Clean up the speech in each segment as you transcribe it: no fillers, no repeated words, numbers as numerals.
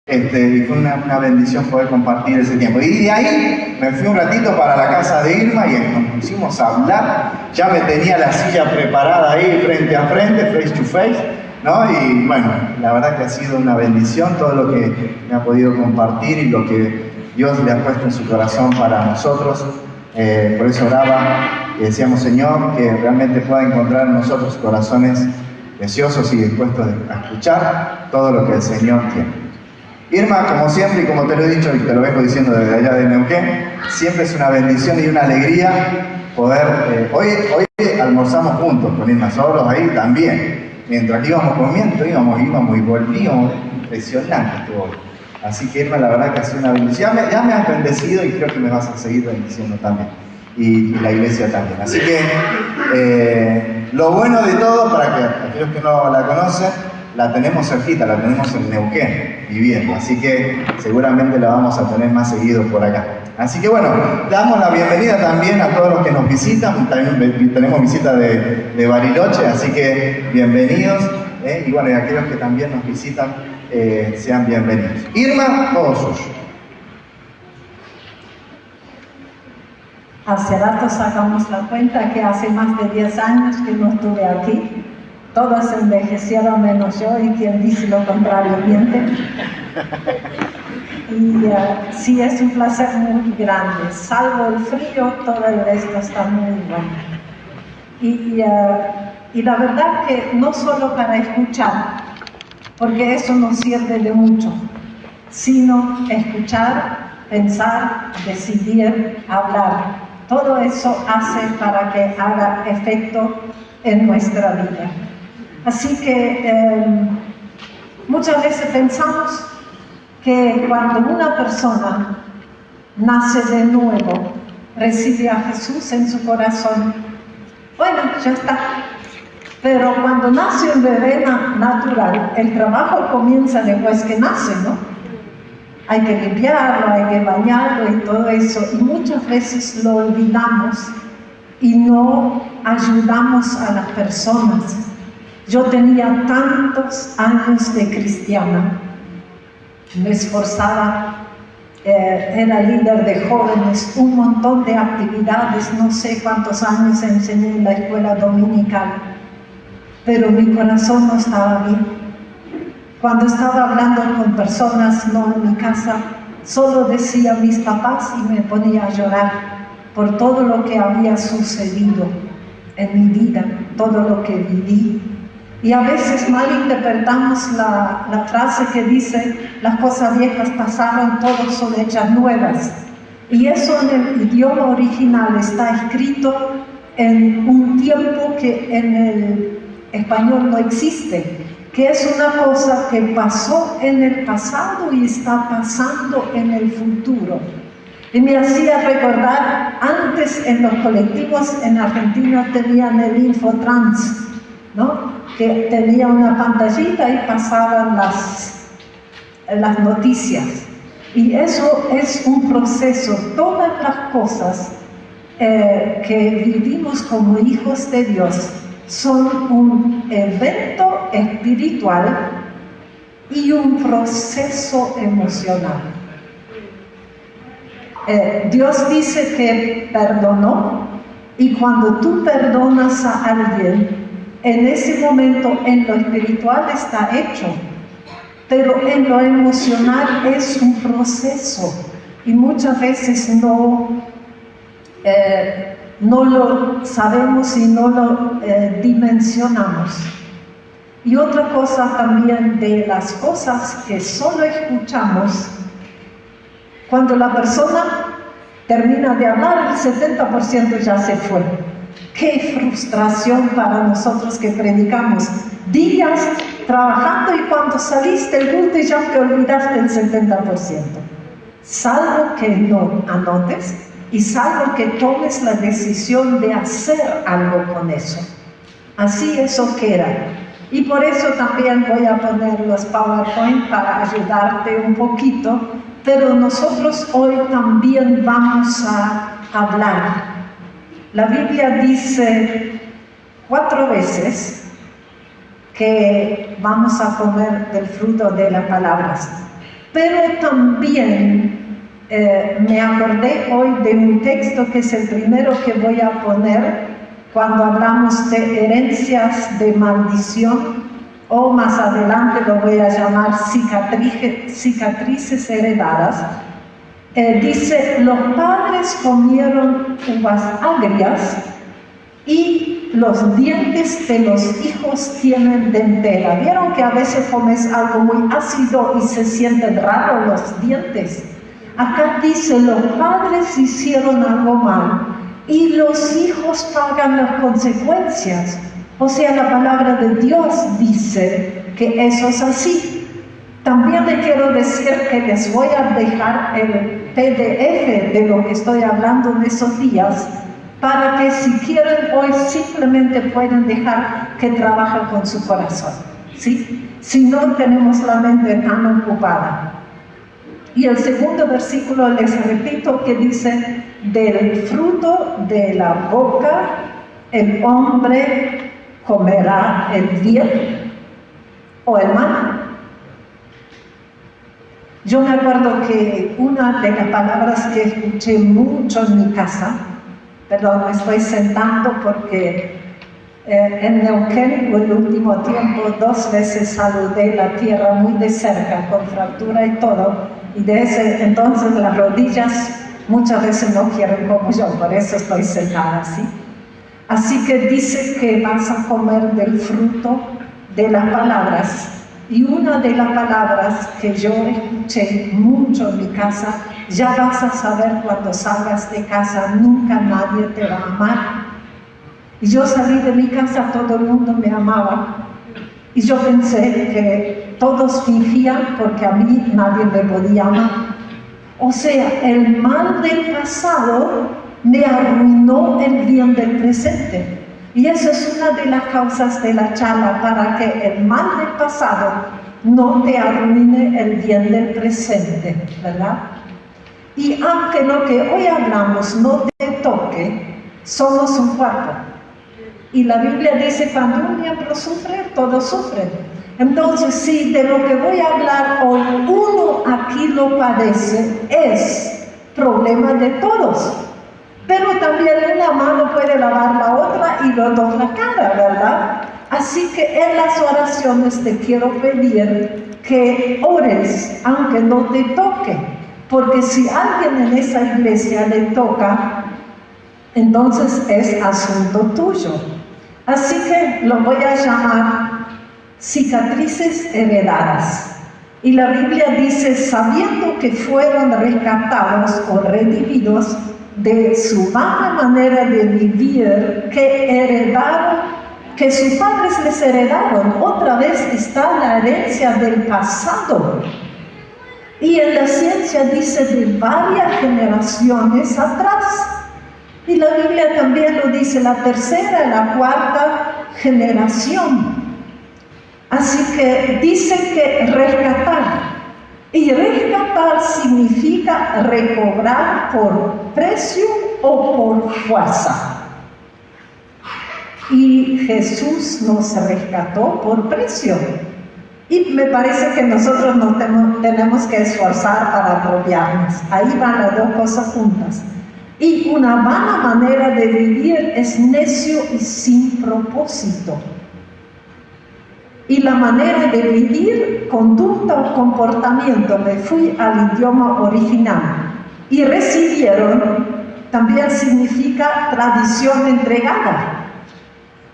Y fue una bendición poder compartir ese tiempo. Y de ahí me fui un ratito para la casa de Irma y nos pusimos a hablar. Ya me tenía la silla preparada ahí frente a frente, face to face, ¿no? Y bueno, la verdad que ha sido una bendición todo lo que me ha podido compartir y lo que Dios le ha puesto en su corazón para nosotros. Por eso oraba y decíamos, Señor, que realmente pueda encontrar en nosotros corazones deseosos y dispuestos a escuchar todo lo que el Señor tiene. Irma, como siempre y como te lo he dicho y te lo vengo diciendo desde allá de Neuquén, siempre es una bendición y una alegría poder... Hoy almorzamos juntos con Irma, solos ahí también. Mientras íbamos comiendo, íbamos y volvíamos. Impresionante estuvo. Así que Irma, la verdad que ha sido una bendición. Ya me has bendecido y creo que me vas a seguir bendiciendo también. Y la iglesia también. Así que lo bueno de todo, para que aquellos que no la conocen, la tenemos cerquita, la tenemos en Neuquén viviendo, así que seguramente la vamos a tener más seguido por acá. Así que bueno, damos la bienvenida también a todos los que nos visitan, también tenemos visita de Bariloche, así que bienvenidos, y bueno, y aquellos que también nos visitan, sean bienvenidos. Irma, todo suyo. Hace rato sacamos la cuenta que hace más de 10 años que no estuve aquí. Todos envejecieron menos yo y quien dice lo contrario miente. Y sí, es un placer muy grande. Salvo el frío, todo el resto está muy bueno. Y la verdad que no solo para escuchar, porque eso nos sirve de mucho, sino escuchar, pensar, decidir, hablar. Todo eso hace para que haga efecto en nuestra vida. Así que muchas veces pensamos que cuando una persona nace de nuevo, recibe a Jesús en su corazón, bueno, ya está. Pero cuando nace un bebé natural, el trabajo comienza después que nace, ¿no? Hay que limpiarlo, hay que bañarlo y todo eso. Y muchas veces lo olvidamos y no ayudamos a las personas. Yo tenía tantos años de cristiana, me esforzaba, era líder de jóvenes, un montón de actividades, no sé cuántos años enseñé en la escuela dominical, pero mi corazón no estaba bien. Cuando estaba hablando con personas, no en mi casa, solo decía mis papás y me ponía a llorar por todo lo que había sucedido en mi vida, todo lo que viví. Y a veces malinterpretamos la frase que dice, las cosas viejas pasaron, todas son hechas nuevas. Y eso en el idioma original está escrito en un tiempo que en el español no existe, que es una cosa que pasó en el pasado y está pasando en el futuro. Y me hacía recordar, antes en los colectivos en Argentina tenían el Infotrans, ¿no? Que tenía una pantallita y pasaban las noticias. Y eso es un proceso. Todas las cosas que vivimos como hijos de Dios son un evento espiritual y un proceso emocional. Dios dice que perdonó, y cuando tú perdonas a alguien, en ese momento en lo espiritual está hecho, pero en lo emocional es un proceso y muchas veces no lo sabemos y no lo dimensionamos. Y otra cosa también de las cosas que solo escuchamos, cuando la persona termina de hablar, el 70% ya se fue. ¡Qué frustración para nosotros que predicamos! Días trabajando y cuando saliste del culto ya te olvidaste el 70%. Salvo que no anotes y salvo que tomes la decisión de hacer algo con eso. Así eso queda. Y por eso también voy a poner los PowerPoint para ayudarte un poquito, pero nosotros hoy también vamos a hablar. La Biblia dice 4 veces que vamos a comer del fruto de las palabras. Pero también me acordé hoy de un texto que es el primero que voy a poner cuando hablamos de herencias de maldición, o más adelante lo voy a llamar cicatrices heredadas. Dice: los padres comieron uvas agrias y los dientes de los hijos tienen dentera. ¿Vieron que a veces comes algo muy ácido y se sienten raros los dientes? Acá dice: los padres hicieron algo mal y los hijos pagan las consecuencias. O sea, la palabra de Dios dice que eso es así. También le quiero decir que les voy a dejar el PDF de lo que estoy hablando en esos días, para que si quieren hoy simplemente pueden dejar que trabaje con su corazón, ¿sí? Si no tenemos la mente tan ocupada. Y el segundo versículo les repito que dice: del fruto de la boca el hombre comerá el bien o el mal. Yo me acuerdo que una de las palabras que escuché mucho en mi casa, perdón, me estoy sentando porque en Neuquén el último tiempo 2 veces saludé la tierra muy de cerca, con fractura y todo, y de ese entonces las rodillas muchas veces no quieren como yo, por eso estoy sentada así. Así que dice que vas a comer del fruto de las palabras. Y una de las palabras que yo escuché mucho en mi casa: ya vas a saber cuando salgas de casa, nunca nadie te va a amar. Y yo salí de mi casa, todo el mundo me amaba. Y yo pensé que todos fingían porque a mí nadie me podía amar. O sea, el mal del pasado me arruinó el bien del presente. Y eso es una de las causas de la charla, para que el mal del pasado no te arruine el bien del presente, ¿verdad? Y aunque lo que hoy hablamos no te toque, somos un cuerpo. Y la Biblia dice: cuando un miembro sufre, todos sufren. Entonces, si de lo que voy a hablar hoy uno aquí lo padece, es problema de todos. Pero también una mano puede lavar la otra y los dos la cara, ¿verdad? Así que en las oraciones te quiero pedir que ores, aunque no te toque. Porque si a alguien en esa iglesia le toca, entonces es asunto tuyo. Así que lo voy a llamar cicatrices heredadas. Y la Biblia dice: sabiendo que fueron rescatados o redimidos de su baja manera de vivir, que heredaron, que sus padres les heredaron. Otra vez está la herencia del pasado. Y en la ciencia dice de varias generaciones atrás. Y la Biblia también lo dice, la tercera y la cuarta generación. Así que dice que rescatar. Y rescatar significa recobrar por precio o por fuerza. Y Jesús nos rescató por precio. Y me parece que nosotros nos tenemos que esforzar para apropiarnos. Ahí van las dos cosas juntas. Y una vana manera de vivir es necio y sin propósito. Y la manera de vivir, conducta o comportamiento, me fui al idioma original. Y recibieron también significa tradición entregada.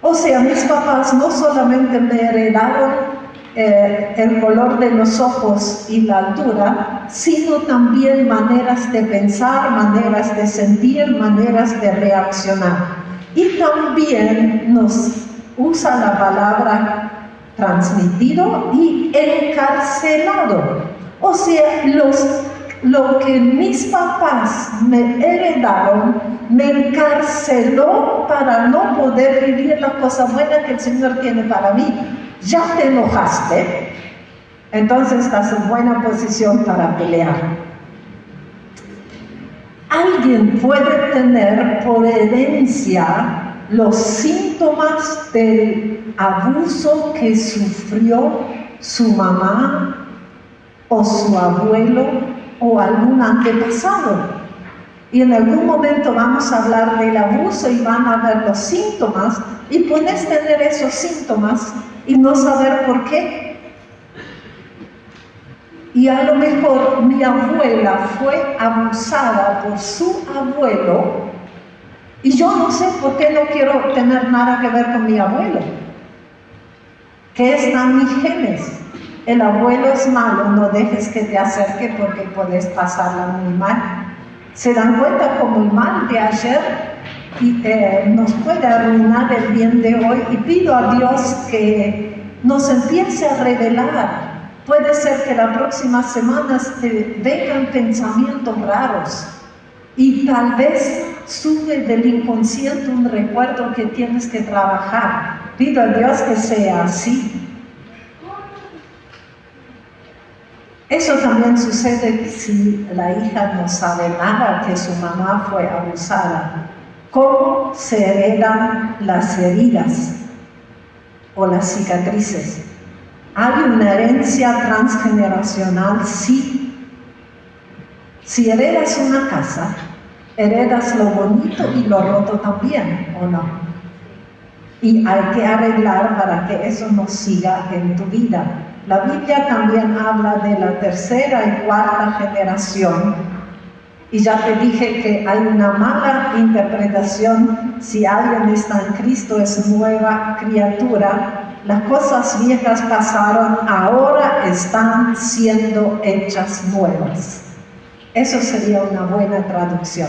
O sea, mis papás no solamente me heredaron el color de los ojos y la altura, sino también maneras de pensar, maneras de sentir, maneras de reaccionar. Y también nos usa la palabra transmitido y encarcelado. O sea, lo que mis papás me heredaron me encarceló para no poder vivir las cosas buenas que el Señor tiene para mí. Ya te enojaste, entonces estás en buena posición para pelear. Alguien puede tener por herencia los síntomas del abuso que sufrió su mamá o su abuelo o algún antepasado. Y en algún momento vamos a hablar del abuso y van a ver los síntomas, y puedes tener esos síntomas y no saber por qué. Y a lo mejor mi abuela fue abusada por su abuelo y yo no sé por qué no quiero tener nada que ver con mi abuelo. ¿Qué están mis genes? El abuelo es malo, no dejes que te acerque porque puedes pasarla muy mal. Se dan cuenta como el mal de ayer nos puede arruinar el bien de hoy, y pido a Dios que nos empiece a revelar. Puede ser que la próxima semana te vengan pensamientos raros y tal vez sube del inconsciente un recuerdo que tienes que trabajar. Pido a Dios que sea así. Eso también sucede si la hija no sabe nada, que su mamá fue abusada. ¿Cómo se heredan las heridas o las cicatrices? ¿Hay una herencia transgeneracional? Sí. Si heredas una casa, heredas lo bonito y lo roto también, ¿o no? Y hay que arreglar para que eso no siga en tu vida. La Biblia también habla de la tercera y cuarta generación. Y ya te dije que hay una mala interpretación. Si alguien está en Cristo, es nueva criatura. Las cosas viejas pasaron, ahora están siendo hechas nuevas. Eso sería una buena traducción.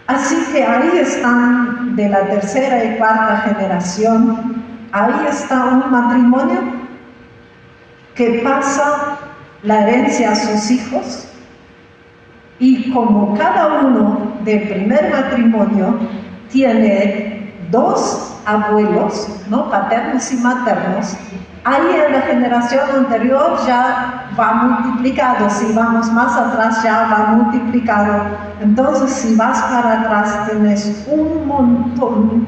Así que ahí están de la tercera y cuarta generación. Ahí está un matrimonio que pasa la herencia a sus hijos, y como cada uno del primer matrimonio tiene dos abuelos, ¿no? Paternos y maternos, ahí en la generación anterior ya va multiplicado. Si vamos más atrás ya va multiplicado. Entonces si vas para atrás tienes un montón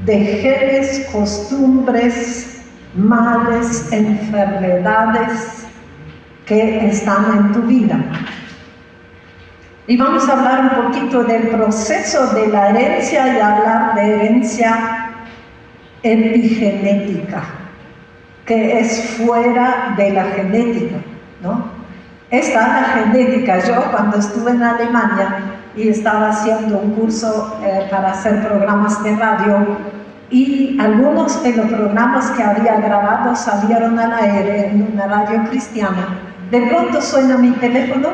de genes, costumbres, males, enfermedades que están en tu vida. Y vamos a hablar un poquito del proceso de la herencia y hablar de herencia epigenética, que es fuera de la genética, ¿no? Esta es la genética. Yo cuando estuve en Alemania y estaba haciendo un curso para hacer programas de radio, y algunos de los programas que había grabado salieron al aire en una radio cristiana, de pronto suena mi teléfono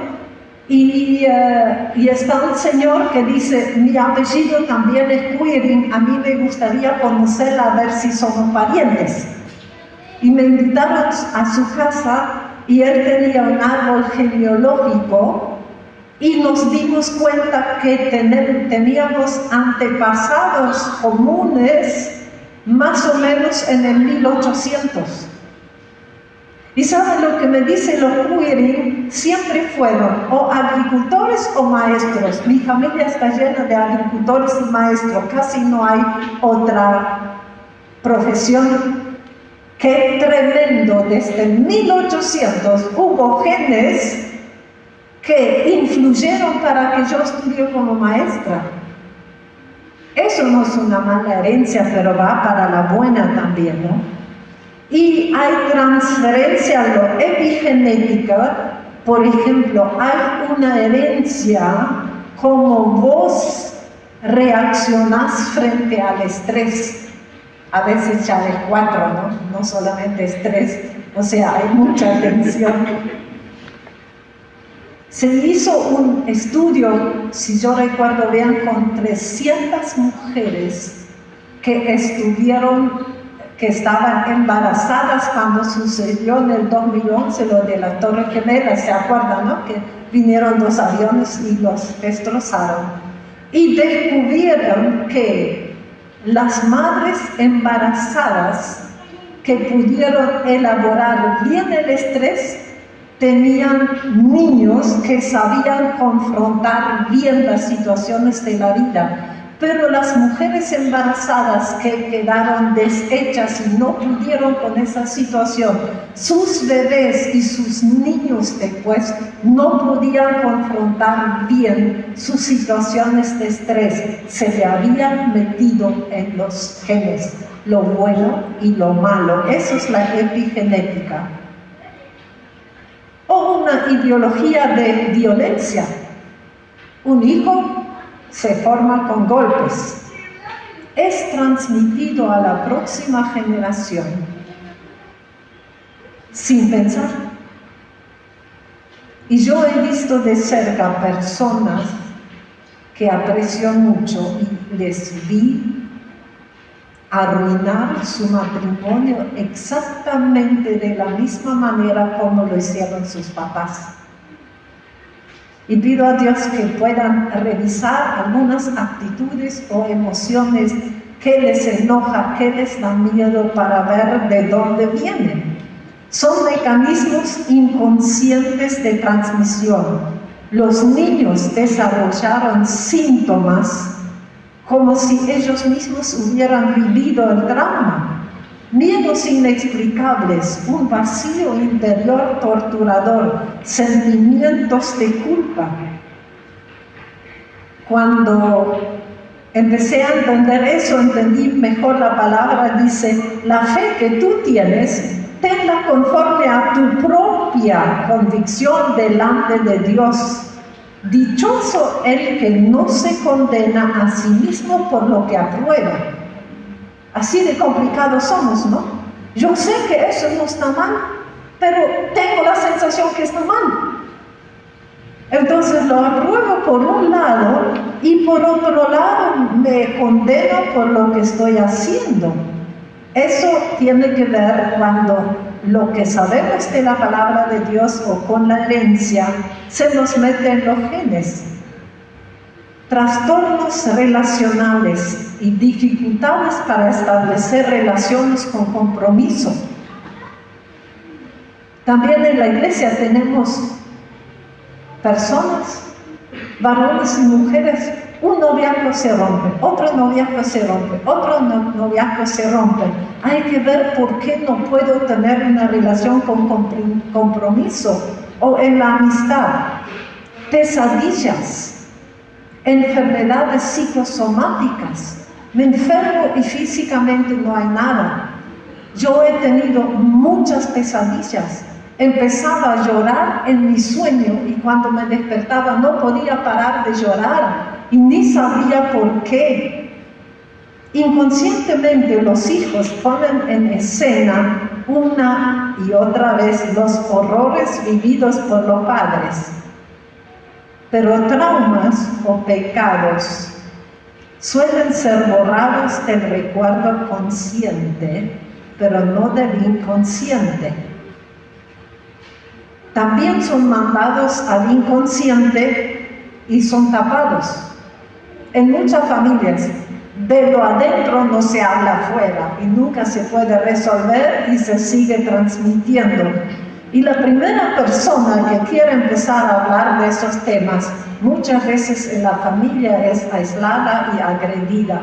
y está un señor que dice: mi apellido también es Quirin, a mí me gustaría conocerla, a ver si somos parientes. Y me invitaron a su casa y él tenía un árbol genealógico, y nos dimos cuenta que teníamos antepasados comunes más o menos en el 1800. ¿Y saben lo que me dicen los Quirin? Siempre fueron o agricultores o maestros. Mi familia está llena de agricultores y maestros, casi no hay otra profesión. ¡Qué tremendo! Desde 1800 hubo genes que influyeron para que yo estudie como maestra. Eso no es una mala herencia, pero va para la buena también, ¿no? Y hay transferencia a lo epigenética. Por ejemplo, hay una herencia como vos reaccionás frente al estrés. A veces ya es 4, ¿no? No solamente estrés, o sea, hay mucha tensión. Se hizo un estudio, si yo recuerdo bien, con 300 mujeres que estaban embarazadas cuando sucedió en el 2011 lo de la Torre Gemela, ¿se acuerdan, no? Que vinieron 2 aviones y los destrozaron. Y descubrieron que las madres embarazadas que pudieron elaborar bien el estrés tenían niños que sabían confrontar bien las situaciones de la vida. Pero las mujeres embarazadas que quedaron deshechas y no pudieron con esa situación, sus bebés y sus niños después no podían confrontar bien sus situaciones de estrés. Se le habían metido en los genes lo bueno y lo malo. Eso es la epigenética. O una ideología de violencia. Un hijo se forma con golpes. Es transmitido a la próxima generación sin pensar. Y yo he visto de cerca personas que aprecio mucho y les vi arruinar su matrimonio exactamente de la misma manera como lo hicieron sus papás. Y pido a Dios que puedan revisar algunas actitudes o emociones que les enoja, que les da miedo, para ver de dónde vienen. Son mecanismos inconscientes de transmisión. Los niños desarrollaron síntomas como si ellos mismos hubieran vivido el trauma. Miedos inexplicables, un vacío interior torturador, sentimientos de culpa. Cuando empecé a entender eso, entendí mejor la palabra. Dice: la fe que tú tienes, tenla conforme a tu propia convicción delante de Dios. Dichoso el que no se condena a sí mismo por lo que aprueba. Así de complicados somos, ¿no? Yo sé que eso no está mal, pero tengo la sensación que está mal. Entonces lo apruebo por un lado y por otro lado me condeno por lo que estoy haciendo. Eso tiene que ver cuando lo que sabemos de la palabra de Dios o con la herencia se nos mete en los genes. Trastornos relacionales y dificultades para establecer relaciones con compromiso. También en la iglesia tenemos personas, varones y mujeres. Un noviazgo se rompe, otro noviazgo se rompe, otro noviazgo se rompe. Hay que ver por qué no puedo tener una relación con compromiso o en la amistad. Pesadillas. Enfermedades psicosomáticas. Me enfermo y físicamente no hay nada. Yo he tenido muchas pesadillas. Empezaba a llorar en mi sueño y cuando me despertaba no podía parar de llorar y ni sabía por qué. Inconscientemente los hijos ponen en escena una y otra vez los horrores vividos por los padres. Pero traumas o pecados suelen ser borrados del recuerdo consciente, pero no del inconsciente. También son mandados al inconsciente y son tapados. En muchas familias, de lo adentro no se habla afuera y nunca se puede resolver y se sigue transmitiendo. Y la primera persona que quiere empezar a hablar de esos temas, muchas veces en la familia es aislada y agredida,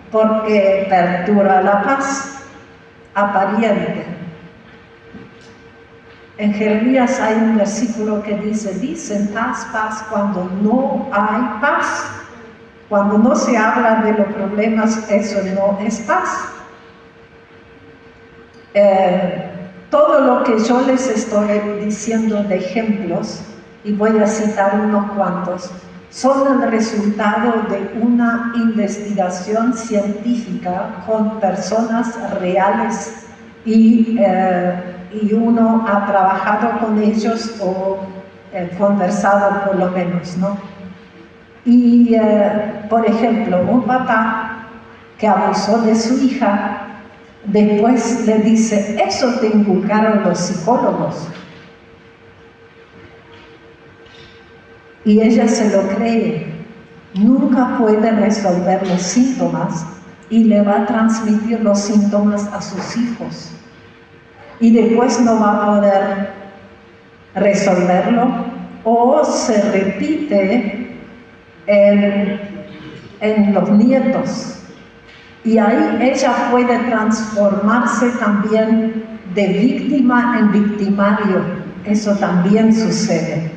porque perturba la paz aparente. En Jeremías hay un versículo que dice: dicen paz, paz, cuando no hay paz. Cuando no se habla de los problemas, eso no es paz. Todo lo que yo les estoy diciendo de ejemplos, y voy a citar unos cuantos, son el resultado de una investigación científica con personas reales y uno ha trabajado con ellos o conversado por lo menos, ¿no? Y, por ejemplo, un papá que abusó de su hija, después le dice: eso te inculcaron los psicólogos. Y ella se lo cree. Nunca puede resolver los síntomas y le va a transmitir los síntomas a sus hijos. Y después no va a poder resolverlo, o se repite el en los nietos. Y ahí ella puede transformarse también de víctima en victimario. Eso también sucede.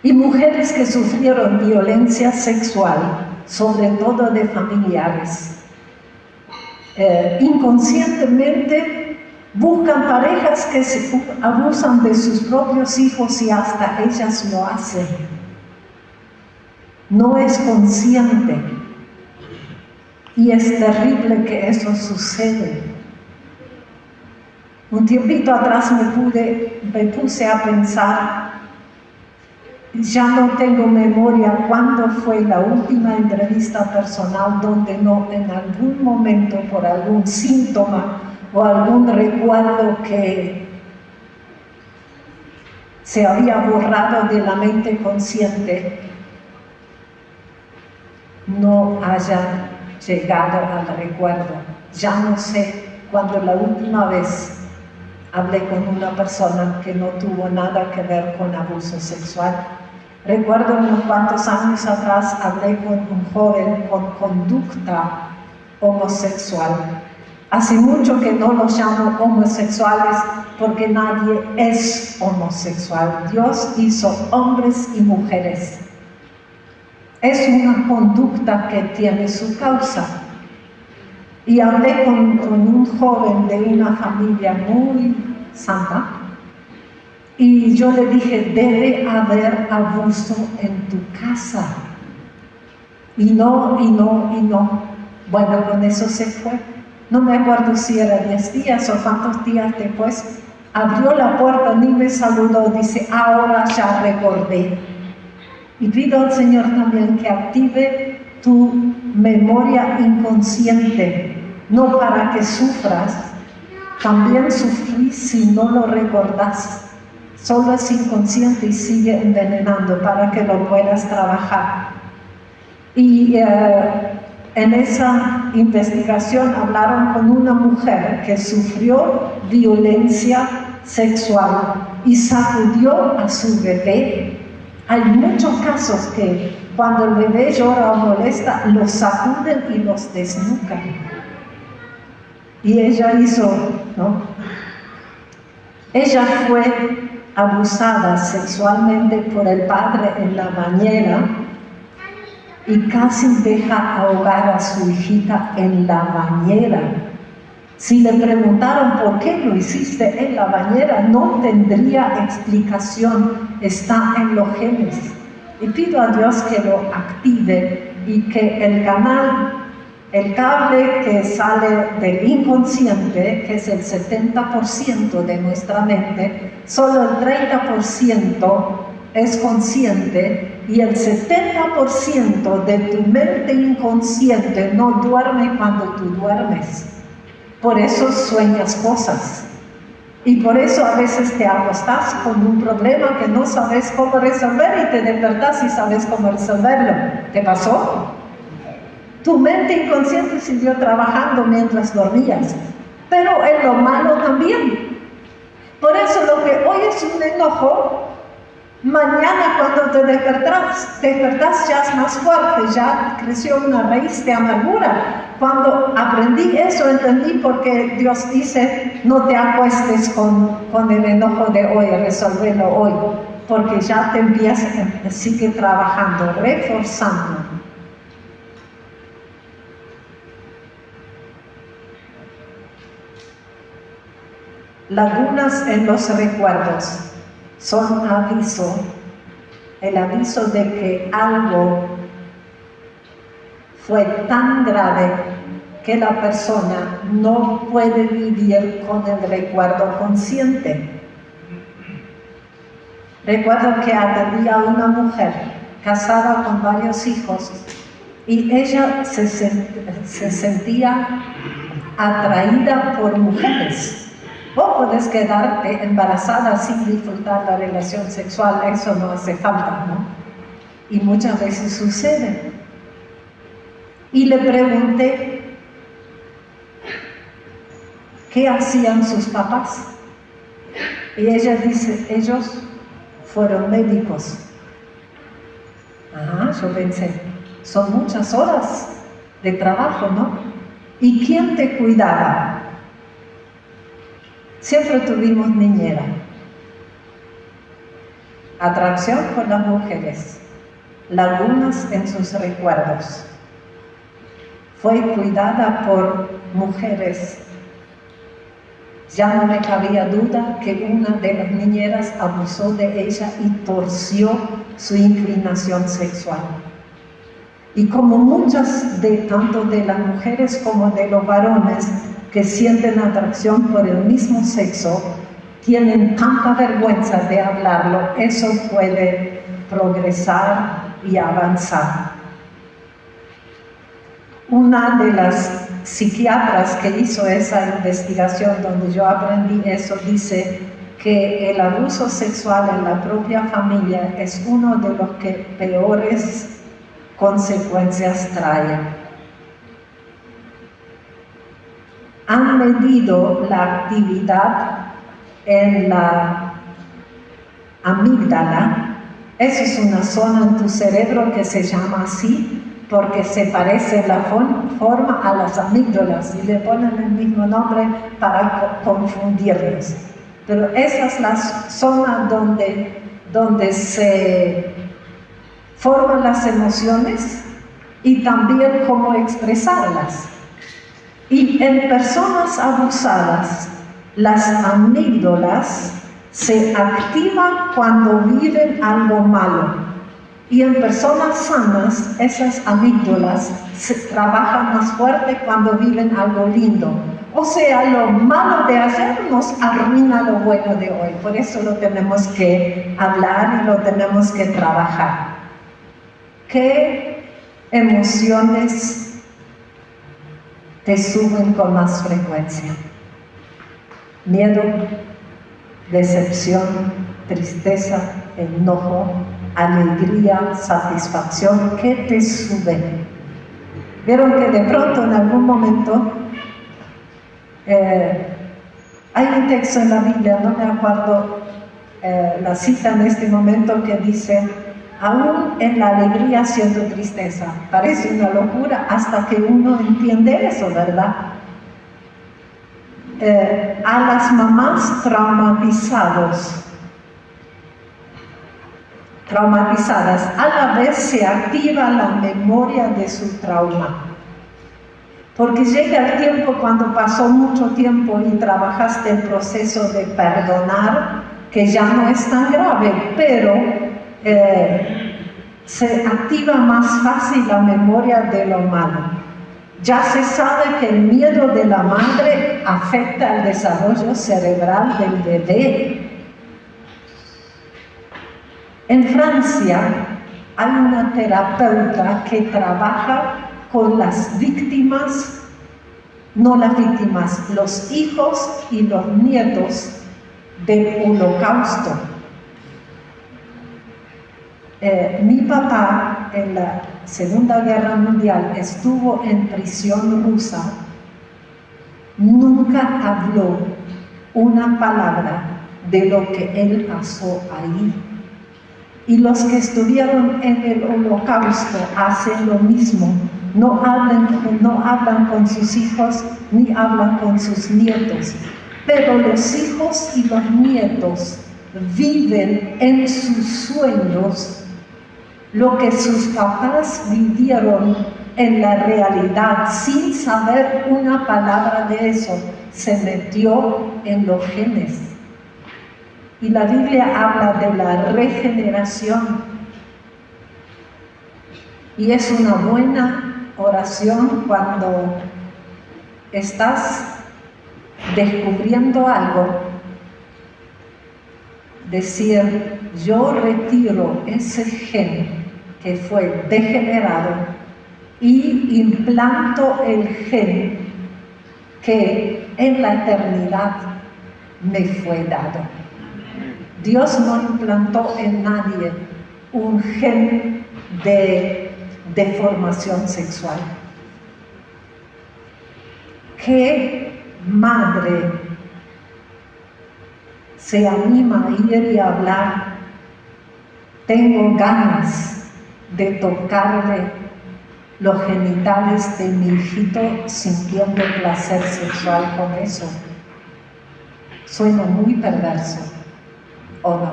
Y mujeres que sufrieron violencia sexual, sobre todo de familiares, inconscientemente buscan parejas que abusan de sus propios hijos y hasta ellas lo hacen. No es consciente. Y es terrible que eso sucede. Un tiempito atrás me puse a pensar, ya no tengo memoria cuándo fue la última entrevista personal donde no en algún momento por algún síntoma o algún recuerdo que se había borrado de la mente consciente no haya llegado al recuerdo. Ya no sé cuándo la última vez hablé con una persona que no tuvo nada que ver con abuso sexual. Recuerdo unos cuantos años atrás hablé con un joven con conducta homosexual. Hace mucho que no los llamo homosexuales porque nadie es homosexual. Dios hizo hombres y mujeres. Es una conducta que tiene su causa. Y hablé con un joven de una familia muy santa y yo le dije, debe haber abuso en tu casa. Y no. Bueno, con eso se fue. No me acuerdo si era 10 días o cuántos días después. Abrió la puerta, ni me saludó, dice, ahora ya recordé. Y pido al Señor también que active tu memoria inconsciente, no para que sufras, también sufrís si no lo recordás. Solo es inconsciente y sigue envenenando para que lo puedas trabajar. Y en esa investigación hablaron con una mujer que sufrió violencia sexual y sacudió a su bebé. Hay muchos casos que cuando el bebé llora o molesta, los sacuden y los desnucan. Y ella hizo, ¿no? Ella fue abusada sexualmente por el padre en la bañera y casi deja ahogar a su hijita en la bañera. Si le preguntaron por qué lo hiciste en la bañera, no tendría explicación, está en los genes. Y pido a Dios que lo active y que el cable que sale del inconsciente, que es el 70% de nuestra mente, solo el 30% es consciente y el 70% de tu mente inconsciente no duerme cuando tú duermes. Por eso sueñas cosas. Y por eso a veces te acostás con un problema que no sabes cómo resolver y te despertás y sabes cómo resolverlo. ¿Te pasó? Tu mente inconsciente siguió trabajando mientras dormías. Pero en lo malo también. Por eso lo que hoy es un enojo, mañana cuando te despertás ya es más fuerte, ya creció una raíz de amargura. Cuando aprendí eso, entendí por qué Dios dice, no te acuestes con el enojo de hoy, resolverlo hoy, porque ya te sigue trabajando, reforzando. Lagunas en los recuerdos son el aviso de que algo fue tan grave que la persona no puede vivir con el recuerdo consciente. Recuerdo que atendía a una mujer casada con varios hijos y ella se sentía atraída por mujeres. Vos podés quedarte embarazada sin disfrutar la relación sexual, eso no hace falta, ¿no? Y muchas veces sucede. Y le pregunté, ¿qué hacían sus papás? Y ella dice, ellos fueron médicos. Ajá, yo pensé, son muchas horas de trabajo, ¿no? ¿Y quién te cuidaba? Siempre tuvimos niñera. Atracción por las mujeres, lagunas en sus recuerdos. Fue cuidada por mujeres. Ya no me cabía duda que una de las niñeras abusó de ella y torció su inclinación sexual. Y como muchas tanto de las mujeres como de los varones que sienten atracción por el mismo sexo, tienen tanta vergüenza de hablarlo, eso puede progresar y avanzar. Una de las psiquiatras que hizo esa investigación donde yo aprendí eso dice que el abuso sexual en la propia familia es uno de los que peores consecuencias trae. Han medido la actividad en la amígdala. Esa es una zona en tu cerebro que se llama así porque se parece la forma a las amígdalas y le ponen el mismo nombre para confundirlos. Pero esa es la zona donde se forman las emociones y también cómo expresarlas. Y en personas abusadas, las amígdalas se activan cuando viven algo malo. Y en personas sanas, esas amígdalas trabajan más fuerte cuando viven algo lindo. O sea, lo malo de ayer nos arruina lo bueno de hoy. Por eso lo tenemos que hablar y lo tenemos que trabajar. ¿Qué emociones te suben con más frecuencia? Miedo, decepción, tristeza, enojo, alegría, satisfacción. ¿Qué te sube? Vieron que de pronto en algún momento hay un texto en la Biblia, no me acuerdo la cita en este momento, que dice: aún en la alegría siento tristeza. Parece una locura hasta que uno entiende eso, ¿verdad? A las mamás traumatizadas, a la vez se activa la memoria de su trauma. Porque llega el tiempo cuando pasó mucho tiempo y trabajaste el proceso de perdonar, que ya no es tan grave, pero se activa más fácil la memoria de lo malo. Ya se sabe que el miedo de la madre afecta el desarrollo cerebral del bebé. En Francia hay una terapeuta que trabaja con las víctimas, no las víctimas, los hijos y los nietos del Holocausto. Mi papá en la Segunda Guerra Mundial estuvo en prisión rusa, nunca habló una palabra de lo que él pasó ahí. Y los que estuvieron en el Holocausto hacen lo mismo, no hablan con sus hijos ni hablan con sus nietos, pero los hijos y los nietos viven en sus sueños lo que sus papás vivieron en la realidad sin saber una palabra de eso. Se metió en los genes. Y la Biblia habla de la regeneración. Y es una buena oración cuando estás descubriendo algo, decir: yo retiro ese gen que fue degenerado y implanto el gen que en la eternidad me fue dado. Dios no implantó en nadie un gen de deformación sexual. ¿Qué madre se anima a ir y hablar? Tengo ganas de tocarle los genitales de mi hijito sintiendo placer sexual con eso. Suena muy perverso, ¿o no?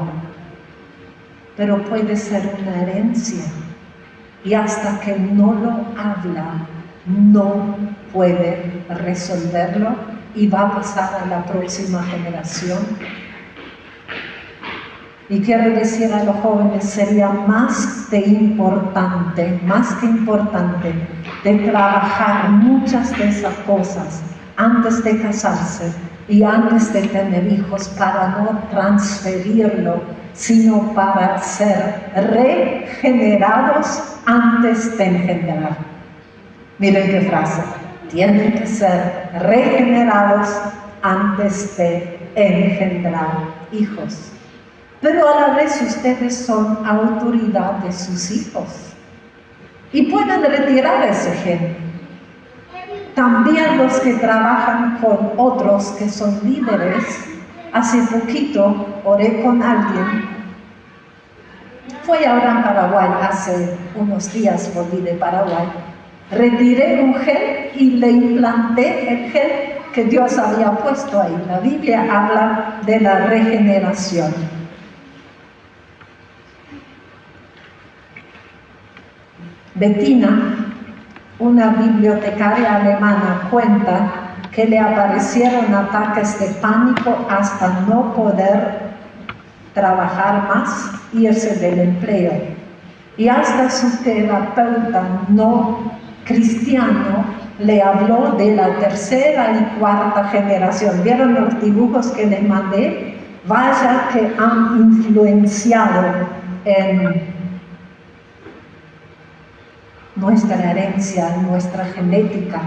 Pero puede ser una herencia. Y hasta que no lo habla, no puede resolverlo y va a pasar a la próxima generación. Y quiero decir a los jóvenes, sería más que importante de trabajar muchas de esas cosas antes de casarse y antes de tener hijos, para no transferirlo, sino para ser regenerados antes de engendrar. Miren qué frase, tienen que ser regenerados antes de engendrar hijos. Pero a la vez ustedes son autoridad de sus hijos y pueden retirar ese gen. También los que trabajan con otros que son líderes. Hace poquito oré con alguien. Fui ahora en Paraguay, hace unos días volví de Paraguay. Retiré un gen y le implanté el gen que Dios había puesto ahí. La Biblia habla de la regeneración. Bettina, una bibliotecaria alemana, cuenta que le aparecieron ataques de pánico hasta no poder trabajar más, irse del empleo. Y hasta su terapeuta no cristiano le habló de la tercera y cuarta generación. ¿Vieron los dibujos que les mandé? Vaya que han influenciado en nuestra herencia, nuestra genética.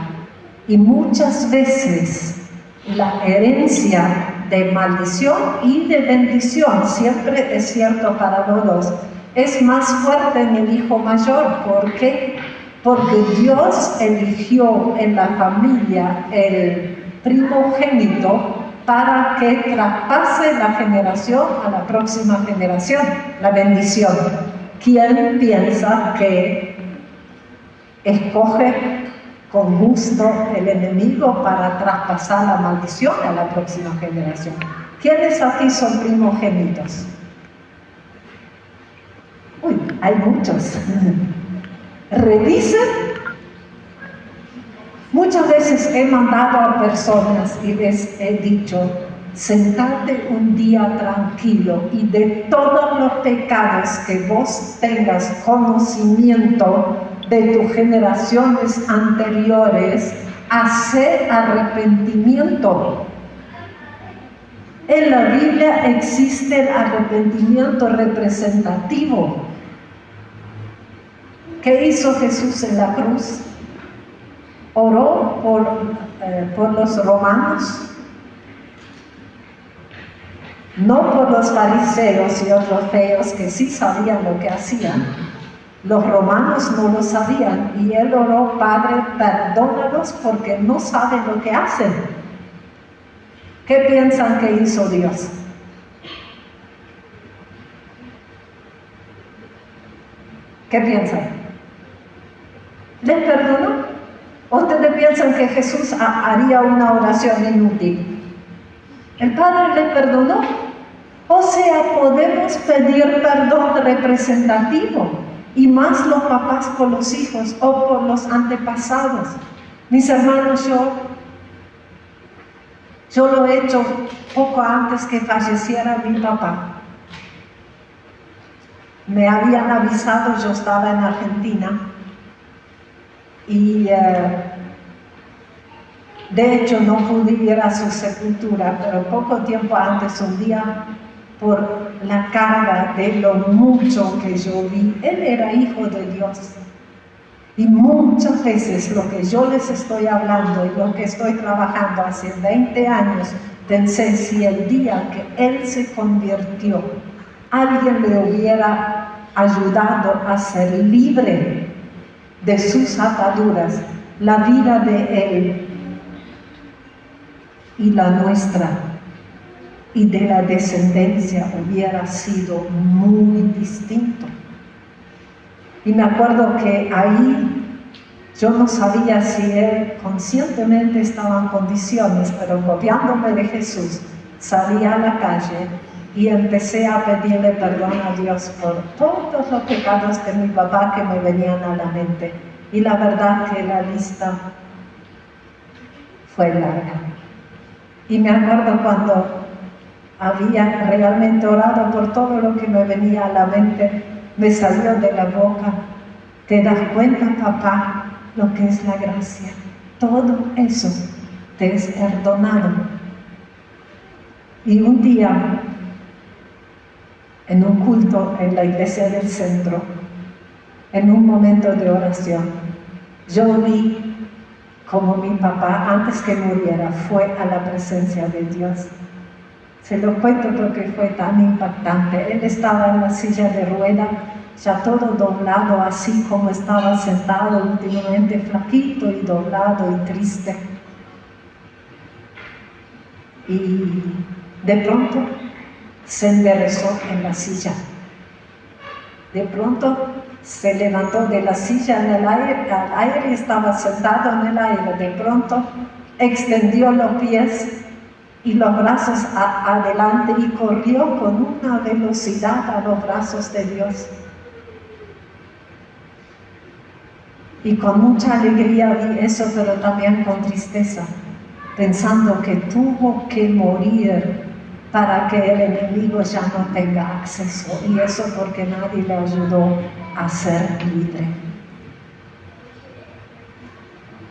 Y muchas veces la herencia de maldición y de bendición, siempre es cierto para los dos, es más fuerte en el hijo mayor. ¿Por qué? Porque Dios eligió en la familia el primogénito para que traspase la generación a la próxima generación, la bendición. ¿Quién piensa que escoge con gusto el enemigo para traspasar la maldición a la próxima generación? ¿Quiénes aquí son primogénitos? Uy, hay muchos. Revisen. Muchas veces he mandado a personas y les he dicho, sentate un día tranquilo y de todos los pecados que vos tengas conocimiento de tus generaciones anteriores, hacer arrepentimiento. En la Biblia existe el arrepentimiento representativo. ¿Qué hizo Jesús en la cruz? Oró por los romanos, no por los fariseos y otros feos que sí sabían lo que hacían. Los romanos no lo sabían y él oró, Padre, perdónalos porque no saben lo que hacen. ¿Qué piensan que hizo Dios? ¿Qué piensan? ¿Les perdonó? ¿Ustedes piensan que Jesús haría una oración inútil? El Padre les perdonó. O sea, podemos pedir perdón representativo. Y más los papás por los hijos o por los antepasados. Mis hermanos, yo lo he hecho poco antes que falleciera mi papá. Me habían avisado, yo estaba en Argentina y de hecho no pude ir a su sepultura, pero poco tiempo antes, un día, por la carga de lo mucho que yo vi, él era hijo de Dios. Y muchas veces lo que yo les estoy hablando y lo que estoy trabajando hace 20 años, pensé si el día que él se convirtió, alguien le hubiera ayudado a ser libre de sus ataduras, la vida de él y la nuestra y de la descendencia hubiera sido muy distinto. Y me acuerdo que ahí yo no sabía si él conscientemente estaba en condiciones, pero copiándome de Jesús, salí a la calle y empecé a pedirle perdón a Dios por todos los pecados de mi papá que me venían a la mente. Y la verdad que la lista fue larga. Y me acuerdo cuando había realmente orado por todo lo que me venía a la mente, me salió de la boca: ¿te das cuenta, papá, lo que es la gracia? Todo eso te es perdonado. Y un día, en un culto en la iglesia del centro, en un momento de oración, yo vi como mi papá, antes que muriera, fue a la presencia de Dios. Se lo cuento porque fue tan impactante. Él estaba en la silla de rueda, ya todo doblado, así como estaba sentado últimamente, flaquito y doblado y triste. Y de pronto se enderezó en la silla. De pronto se levantó de la silla en el aire, estaba sentado en el aire. De pronto extendió los pies y los brazos adelante y corrió con una velocidad a los brazos de Dios. Y con mucha alegría vi eso, pero también con tristeza, pensando que tuvo que morir para que el enemigo ya no tenga acceso. Y eso porque nadie le ayudó a ser libre.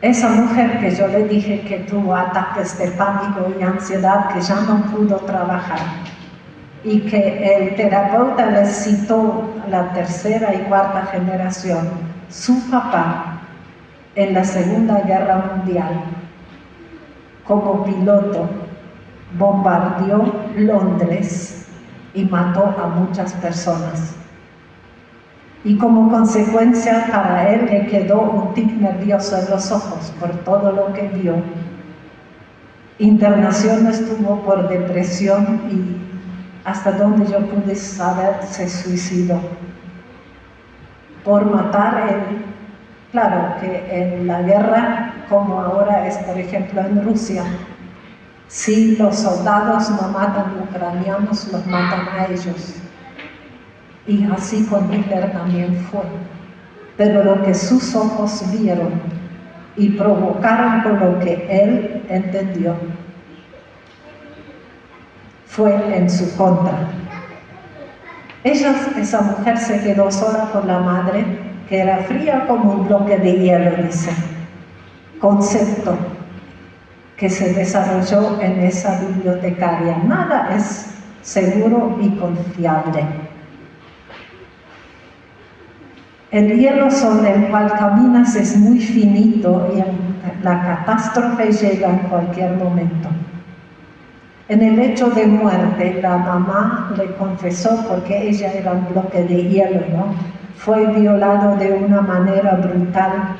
Esa mujer que yo le dije que tuvo ataques de pánico y ansiedad, que ya no pudo trabajar, y que el terapeuta le citó la tercera y cuarta generación, su papá en la Segunda Guerra Mundial, como piloto, bombardeó Londres y mató a muchas personas. Y como consecuencia para él le quedó un tic nervioso en los ojos por todo lo que vio. Internaciones tuvo por depresión y hasta donde yo pude saber se suicidó. Por matar claro que en la guerra, como ahora es por ejemplo en Rusia, si los soldados no matan ucranianos, los matan a ellos. Y así con Hitler también fue. Pero lo que sus ojos vieron y provocaron con lo que él entendió fue en su contra. Esa mujer se quedó sola con la madre, que era fría como un bloque de hielo, dice. Concepto que se desarrolló en esa bibliotecaria. Nada es seguro y confiable. El hielo sobre el cual caminas es muy finito y la catástrofe llega en cualquier momento. En el hecho de muerte, la mamá le confesó, porque ella era un bloque de hielo, ¿no? Fue violado de una manera brutal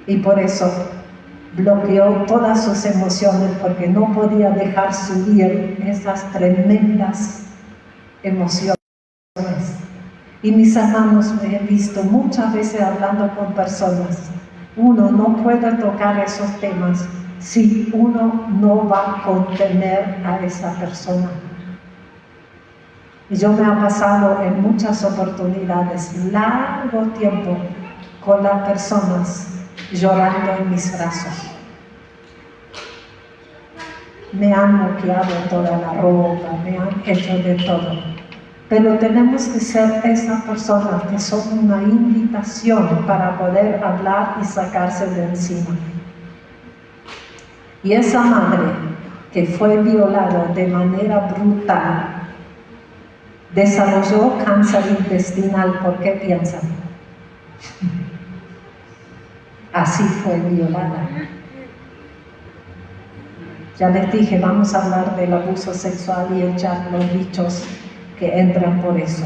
y por eso bloqueó todas sus emociones, porque no podía dejar subir esas tremendas emociones. Y mis hermanos, me he visto muchas veces hablando con personas. Uno no puede tocar esos temas si uno no va a contener a esa persona. Y yo me ha pasado en muchas oportunidades, largo tiempo, con las personas llorando en mis brazos. Me han bloqueado toda la ropa, me han hecho de todo. Pero tenemos que ser esas personas que son una invitación para poder hablar y sacarse de encima. Y esa madre que fue violada de manera brutal desarrolló cáncer intestinal. ¿Por qué piensan? Así fue violada. Ya les dije, vamos a hablar del abuso sexual y echar los bichos que entran por eso.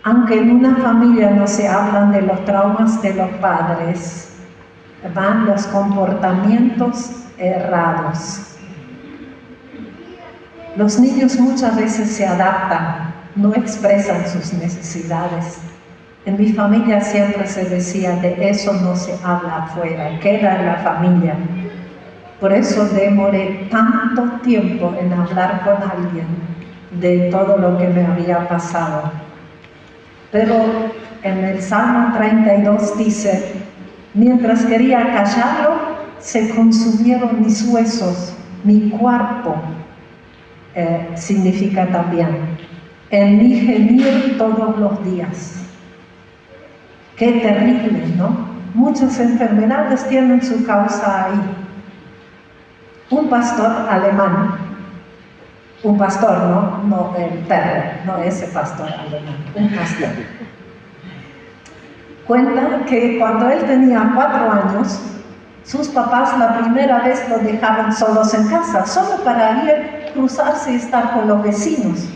Aunque en una familia no se hablan de los traumas de los padres, van los comportamientos errados. Los niños muchas veces se adaptan, no expresan sus necesidades. En mi familia siempre se decía, de eso no se habla afuera, queda en la familia. Por eso demoré tanto tiempo en hablar con alguien de todo lo que me había pasado. Pero en el Salmo 32 dice, mientras quería callarlo, se consumieron mis huesos, mi cuerpo, significa también, en mi gemir todos los días. Qué terrible, ¿no? Muchas enfermedades tienen su causa ahí. Un pastor alemán, un pastor, no el perro, no ese pastor alemán, un pastor. Cuenta que cuando él tenía 4 años, sus papás la primera vez lo dejaban solos en casa, solo para ir, cruzarse y estar con los vecinos.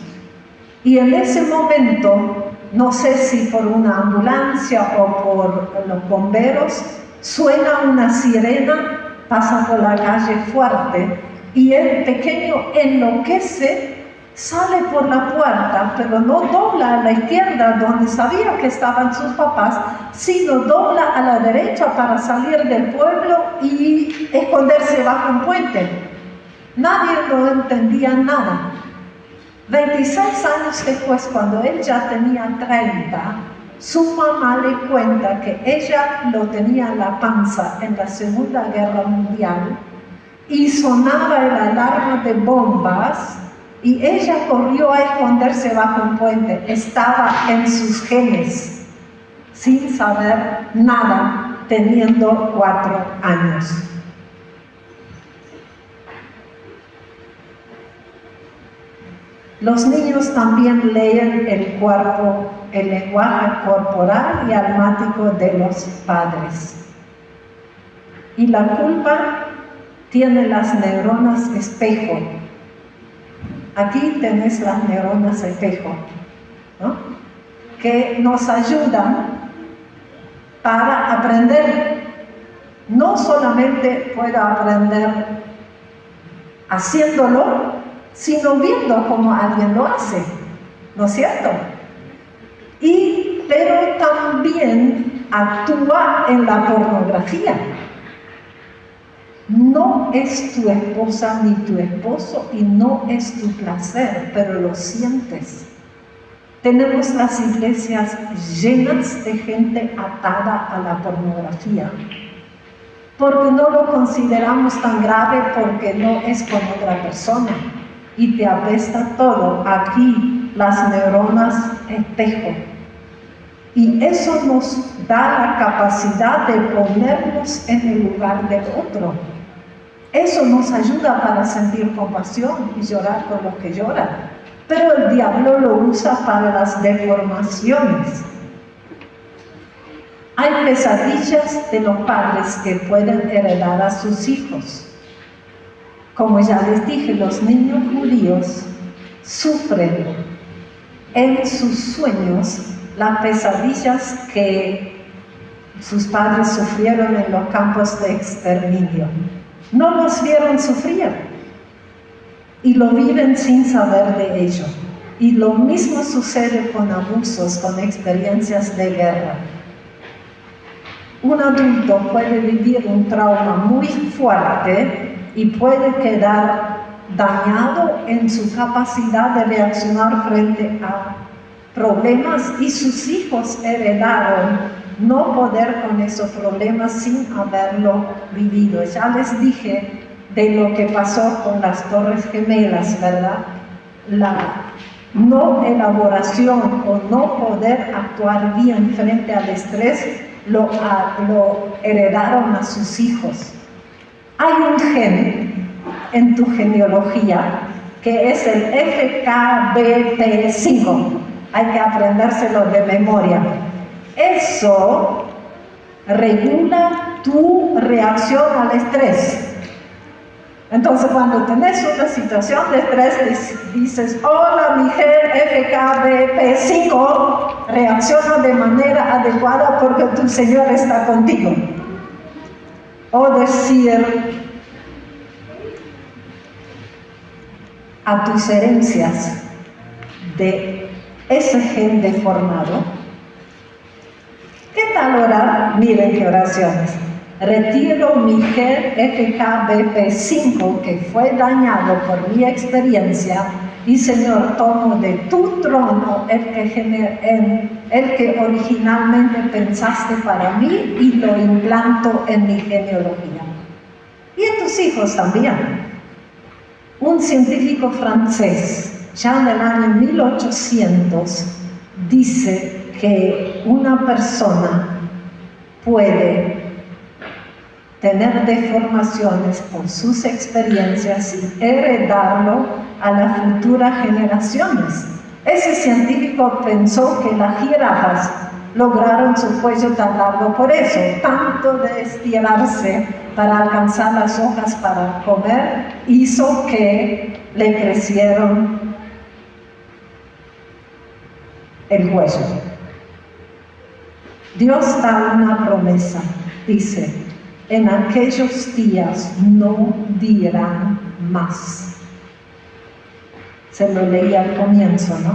Y en ese momento, no sé si por una ambulancia o por los bomberos, suena una sirena, pasa por la calle fuerte y el pequeño enloquece, sale por la puerta, pero no dobla a la izquierda donde sabía que estaban sus papás, sino dobla a la derecha para salir del pueblo y esconderse bajo un puente. Nadie lo entendía nada. 26 años después, cuando él ya tenía 30, su mamá le cuenta que ella lo tenía en la panza en la Segunda Guerra Mundial y sonaba el alarma de bombas y ella corrió a esconderse bajo un puente. Estaba en sus genes, sin saber nada, teniendo 4 años. Los niños también leen el cuerpo, el lenguaje corporal y almático de los padres. Y la culpa tiene las neuronas espejo. Aquí tenés las neuronas espejo, ¿no? Que nos ayudan para aprender. No solamente puedo aprender haciéndolo, sino viendo cómo alguien lo hace, ¿no es cierto? Pero también actúa en la pornografía. No es tu esposa ni tu esposo y no es tu placer, pero lo sientes. Tenemos las iglesias llenas de gente atada a la pornografía, porque no lo consideramos tan grave porque no es con otra persona. Y te apesta todo, aquí las neuronas espejo. Y eso nos da la capacidad de ponernos en el lugar del otro. Eso nos ayuda para sentir compasión y llorar con los que lloran. Pero el diablo lo usa para las deformaciones. Hay pesadillas de los padres que pueden heredar a sus hijos. Como ya les dije, los niños judíos sufren en sus sueños las pesadillas que sus padres sufrieron en los campos de exterminio. No los vieron sufrir y lo viven sin saber de ello. Y lo mismo sucede con abusos, con experiencias de guerra. Un adulto puede vivir un trauma muy fuerte y puede quedar dañado en su capacidad de reaccionar frente a problemas y sus hijos heredaron no poder con esos problemas sin haberlo vivido. Ya les dije de lo que pasó con las Torres Gemelas, ¿verdad? La no elaboración o no poder actuar bien frente al estrés lo heredaron a sus hijos. Hay un gen en tu genealogía que es el FKBP5. Hay que aprendérselo de memoria. Eso regula tu reacción al estrés. Entonces, cuando tenés una situación de estrés, dices, hola, mi gen FKBP5 reacciona de manera adecuada porque tu Señor está contigo. O decir a tus herencias de ese gen deformado, ¿Qué tal orar? Miren qué oraciones. Retiro mi FKBP5 que fue dañado por mi experiencia y Señor, tomo de tu trono el que originalmente pensaste para mí y lo implanto en mi genealogía. Y en tus hijos también. Un científico francés, ya en el año 1800, dice que una persona puede tener deformaciones por sus experiencias y heredarlo a las futuras generaciones. Ese científico pensó que las jirafas lograron su cuello tan largo por eso, tanto de estirarse para alcanzar las hojas para comer, hizo que le crecieron el cuello. Dios da una promesa, dice, en aquellos días no dirán más. Se lo leí al comienzo, ¿no?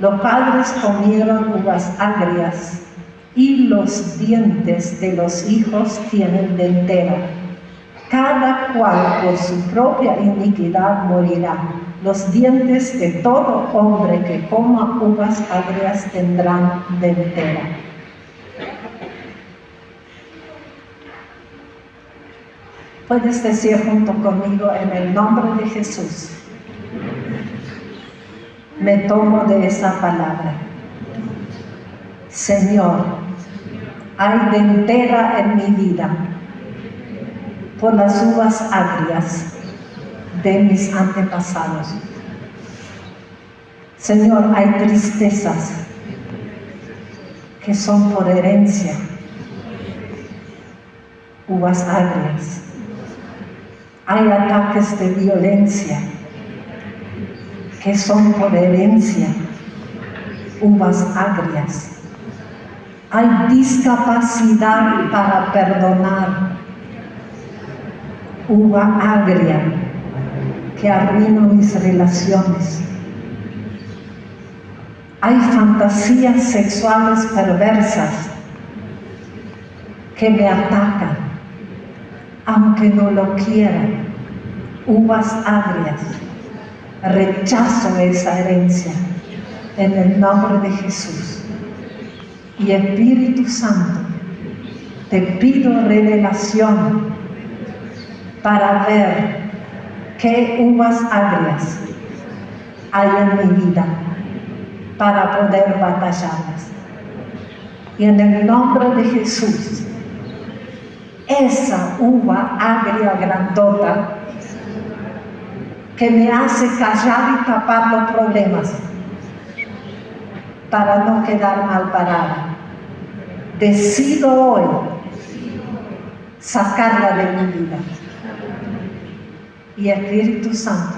Los padres comieron uvas agrias y los dientes de los hijos tienen dentera. Cada cual por su propia iniquidad morirá. Los dientes de todo hombre que coma uvas agrias tendrán dentera. Puedes decir junto conmigo en el nombre de Jesús. Me tomo de esa palabra. Señor, hay dentera en mi vida por las uvas agrias de mis antepasados. Señor, hay tristezas que son por herencia, uvas agrias. Hay ataques de violencia que son por herencia, uvas agrias. Hay discapacidad para perdonar, uva agria que arruina mis relaciones. Hay fantasías sexuales perversas que me atacan, aunque no lo quieran, uvas agrias. Rechazo esa herencia en el nombre de Jesús. Y Espíritu Santo, te pido revelación para ver qué uvas agrias hay en mi vida para poder batallarlas. Y en el nombre de Jesús, esa uva agria grandota que me hace callar y tapar los problemas para no quedar mal parada. Decido hoy sacarla de mi vida. Y Espíritu Santo,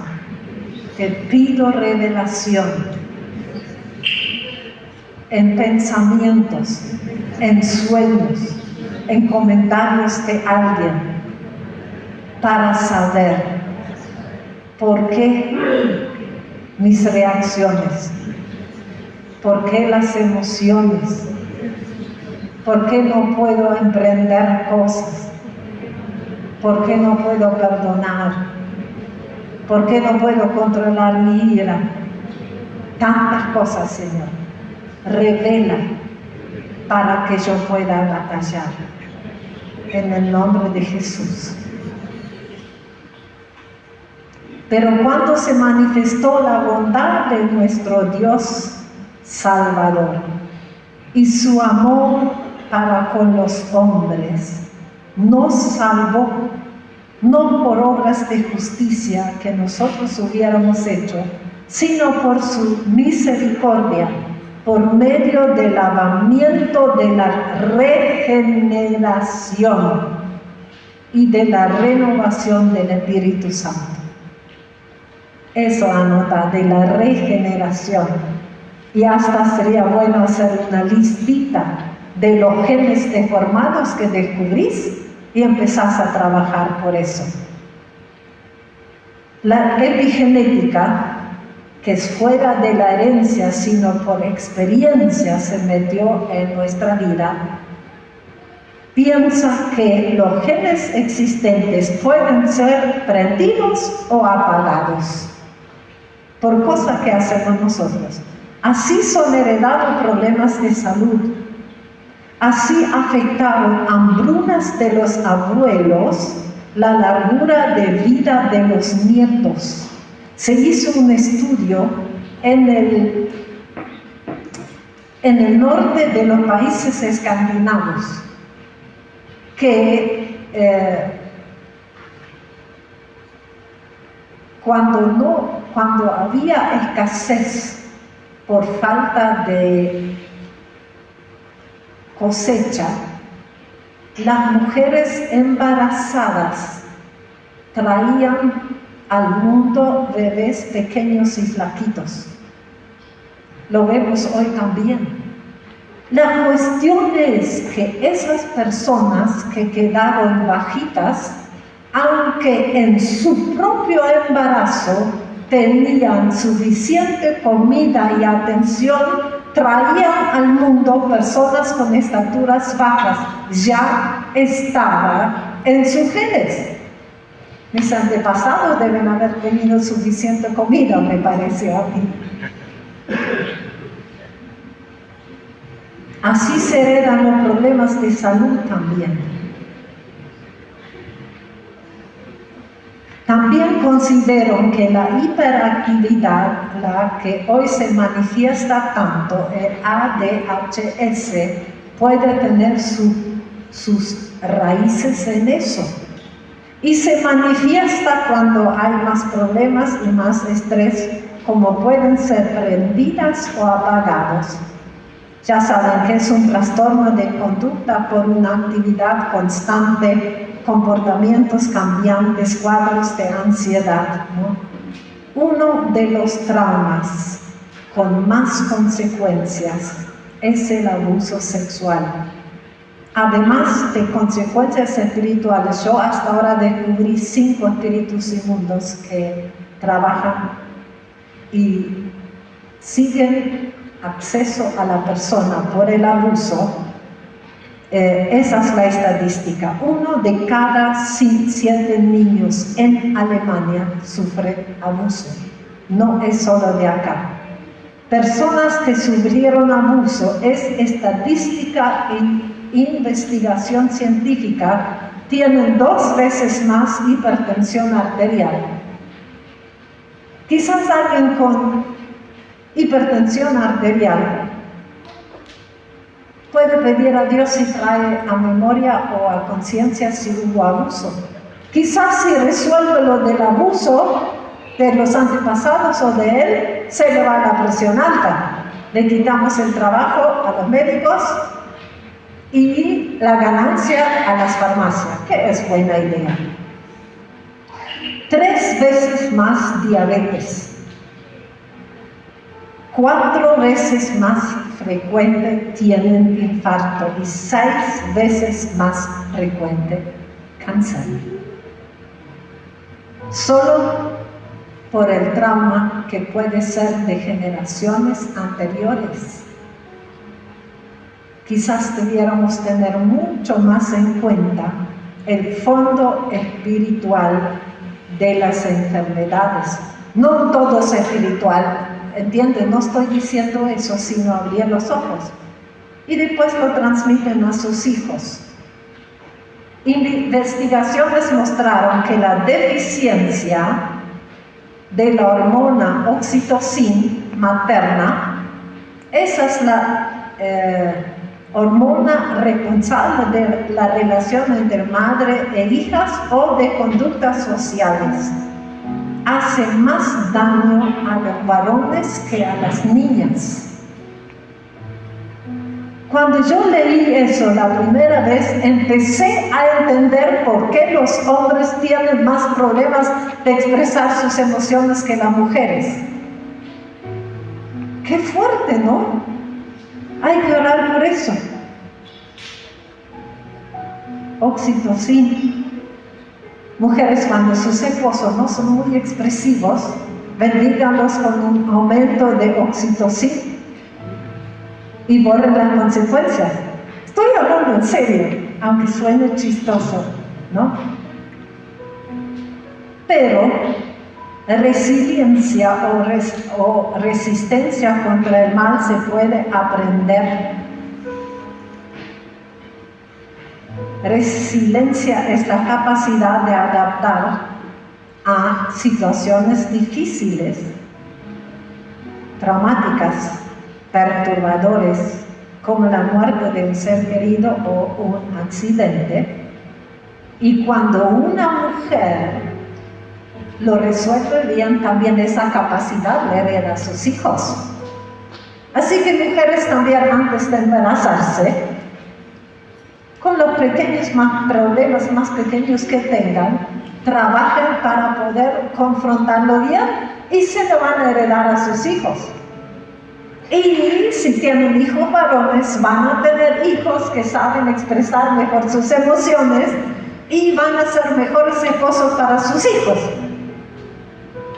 te pido revelación en pensamientos, en sueños, en comentarios de alguien, para saber por qué mis reacciones, por qué las emociones, por qué no puedo emprender cosas, por qué no puedo perdonar, por qué no puedo controlar mi ira. Tantas cosas, Señor, revela para que yo pueda batallar. En el nombre de Jesús. Pero cuando se manifestó la bondad de nuestro Dios Salvador y su amor para con los hombres, nos salvó, no por obras de justicia que nosotros hubiéramos hecho, sino por su misericordia, por medio del lavamiento de la regeneración y de la renovación del Espíritu Santo. Eso anota, de la regeneración. Y hasta sería bueno hacer una listita de los genes deformados que descubrís y empezás a trabajar por eso. La epigenética, que es fuera de la herencia, sino por experiencia se metió en nuestra vida, piensa que los genes existentes pueden ser prendidos o apagados por cosas que hacemos nosotros. Así son heredados problemas de salud. Así afectaron hambrunas de los abuelos, la largura de vida de los nietos. Se hizo un estudio en el norte de los países escandinavos que cuando había escasez por falta de cosecha, las mujeres embarazadas traían al mundo bebés pequeños y flaquitos. Lo vemos hoy también. La cuestión es que esas personas que quedaron bajitas, aunque en su propio embarazo tenían suficiente comida y atención, traían al mundo personas con estaturas bajas. Ya estaba en sus genes. Mis antepasados deben haber tenido suficiente comida, me parece a mí. Así se heredan los problemas de salud también. También considero que la hiperactividad, la que hoy se manifiesta tanto, el ADHS, puede tener sus raíces en eso. Y se manifiesta cuando hay más problemas y más estrés, como pueden ser prendidas o apagados. Ya saben que es un trastorno de conducta por una actividad constante, comportamientos cambiantes, cuadros de ansiedad, ¿no? Uno de los traumas con más consecuencias es el abuso sexual. Además de consecuencias espirituales, yo hasta ahora descubrí 5 espíritus inmundos que trabajan y siguen acceso a la persona por el abuso. Esa es la estadística. 1 de cada 7 niños en Alemania sufre abuso. No es solo de acá. Personas que sufrieron abuso, es estadística e investigación científica, tienen 2 veces más hipertensión arterial. Quizás alguien con hipertensión arterial puede pedir a Dios si trae a memoria o a conciencia si hubo abuso. Quizás si resuelve lo del abuso de los antepasados o de él, se le va la presión alta. Le quitamos el trabajo a los médicos y la ganancia a las farmacias, que es buena idea. 3 veces más diabetes. 4 veces más frecuente tienen infarto y 6 veces más frecuente cáncer. Solo por el trauma que puede ser de generaciones anteriores. Quizás debiéramos tener mucho más en cuenta el fondo espiritual de las enfermedades. No todo es espiritual. ¿Entienden? No estoy diciendo eso, sino abrir los ojos. Y después lo transmiten a sus hijos. Investigaciones mostraron que la deficiencia de la hormona oxitocina materna, esa es la hormona responsable de la relación entre madre e hijas o de conductas sociales. Hace más daño a los varones que a las niñas. Cuando yo leí eso la primera vez, empecé a entender por qué los hombres tienen más problemas de expresar sus emociones que las mujeres. ¡Qué fuerte!, ¿no? Hay que orar por eso. Oxitocina. Mujeres, cuando sus esposos no son muy expresivos, bendíganlos con un aumento de oxitocina y borren las consecuencias. Estoy hablando en serio. aunque suene chistoso, ¿no? Pero resiliencia o resistencia contra el mal se puede aprender. Resiliencia es la capacidad de adaptar a situaciones difíciles, traumáticas, perturbadores, como la muerte de un ser querido o un accidente. Y cuando una mujer lo resuelve bien, también esa capacidad le hereda a sus hijos. Así que mujeres también, antes de embarazarse, con los problemas más pequeños que tengan, trabajen para poder confrontarlo bien y se lo van a heredar a sus hijos. Y si tienen hijos varones, van a tener hijos que saben expresar mejor sus emociones y van a ser mejores esposos para sus hijos.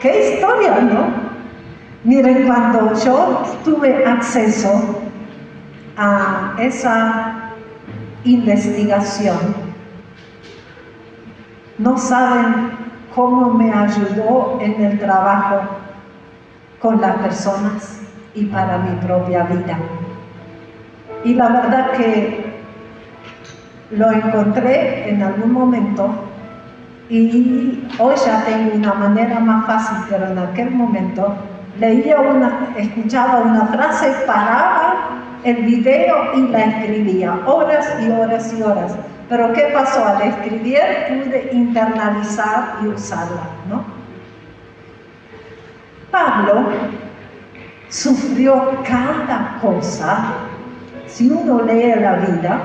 ¡Qué historia!, ¿no? Miren, cuando yo tuve acceso a esa investigación, no saben cómo me ayudó en el trabajo con las personas y para mi propia vida. Y la verdad que lo encontré en algún momento y hoy ya tengo una manera más fácil, pero en aquel momento escuchaba una frase, paraba el video y la escribía horas y horas y horas. Pero ¿qué pasó? Al escribir pude internalizar y usarla, ¿no? Pablo sufrió cada cosa, si uno lee la vida,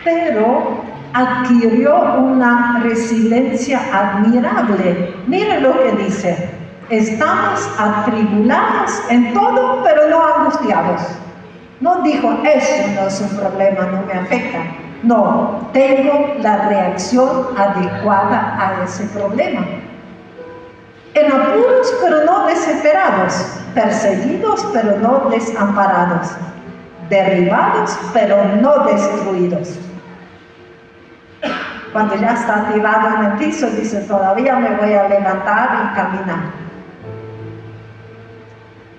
pero adquirió una resiliencia admirable. Miren lo que dice: estamos atribulados en todo, pero no angustiados. No dijo, eso no es un problema, no me afecta. No, tengo la reacción adecuada a ese problema. En apuros, pero no desesperados. Perseguidos, pero no desamparados. Derribados, pero no destruidos. Cuando ya está tirado en el piso, dice, todavía me voy a levantar y caminar.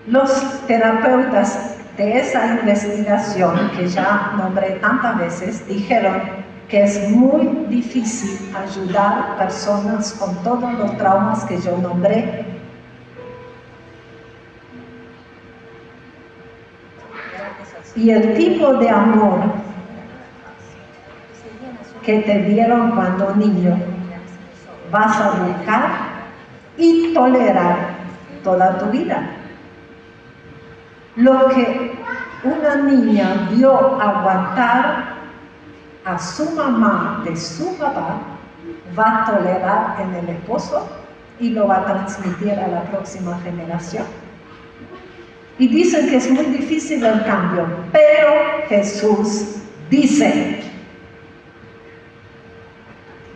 Los terapeutas de esa investigación, que ya nombré tantas veces, dijeron que es muy difícil ayudar a personas con todos los traumas que yo nombré. Y el tipo de amor que te dieron cuando niño, vas a buscar y tolerar toda tu vida. Lo que una niña vio aguantar a su mamá de su papá, va a tolerar en el esposo y lo va a transmitir a la próxima generación. Y dicen que es muy difícil el cambio, pero Jesús dice,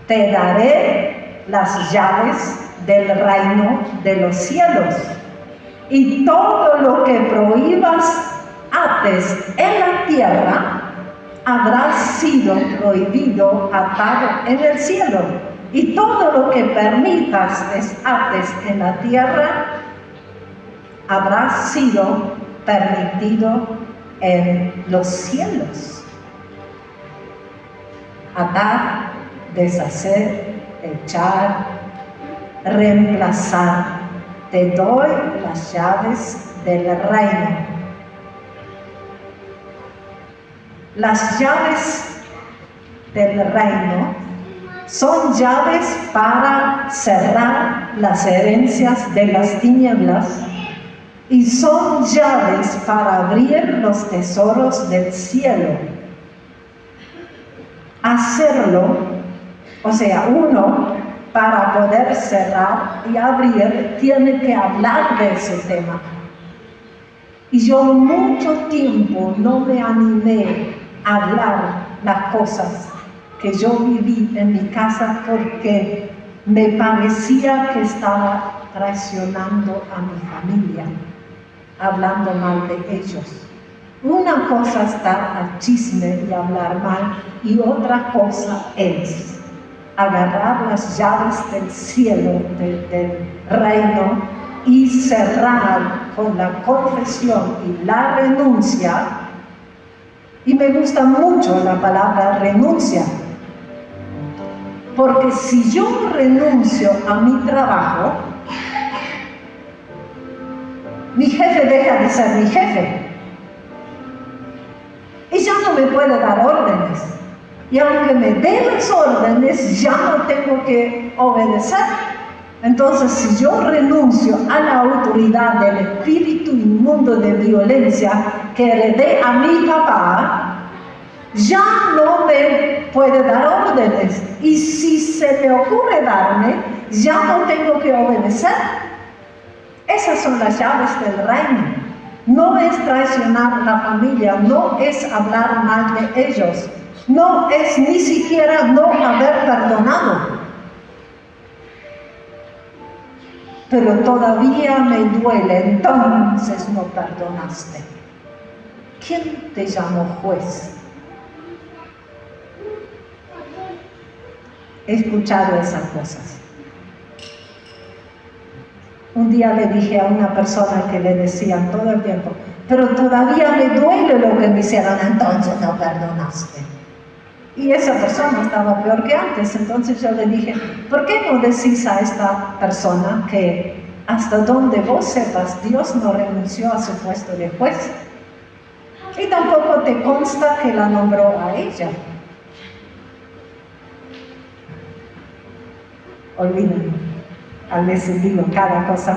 te daré las llaves del reino de los cielos, y todo lo que prohíbas ates en la tierra, habrá sido prohibido atado en el cielo, y todo lo que permitas desates en la tierra, habrá sido permitido en los cielos. Atar, deshacer, echar, reemplazar. Te doy las llaves del reino. Las llaves del reino son llaves para cerrar las herencias de las tinieblas y son llaves para abrir los tesoros del cielo. Hacerlo, o sea, uno para poder cerrar y abrir tiene que hablar de ese tema. Y yo mucho tiempo no me animé a hablar las cosas que yo viví en mi casa porque me parecía que estaba traicionando a mi familia, hablando mal de ellos. Una cosa es estar al chisme y hablar mal, y otra cosa es agarrar las llaves del cielo, del reino, y cerrar con la confesión y la renuncia. Y me gusta mucho la palabra renuncia, porque si yo renuncio a mi trabajo, mi jefe deja de ser mi jefe. Y ya no me puede dar órdenes. Y aunque me dé las órdenes, ya no tengo que obedecer. Entonces, si yo renuncio a la autoridad del espíritu inmundo de violencia que heredé a mi papá, ya no me puede dar órdenes. Y si se me ocurre darme, ya no tengo que obedecer. Esas son las llaves del reino. No es traicionar a la familia, no es hablar mal de ellos, no es ni siquiera no haber perdonado. Pero todavía me duele, entonces no perdonaste. ¿Quién te llamó juez? He escuchado esas cosas. Un día le dije a una persona que le decían todo el tiempo, pero todavía me duele lo que me hicieron, entonces no perdonaste. Y esa persona estaba peor que antes, entonces yo le dije, ¿por qué no decís a esta persona que hasta donde vos sepas, Dios no renunció a su puesto de juez? Y tampoco te consta que la nombró a ella. Olvídenlo. A veces digo cada cosa.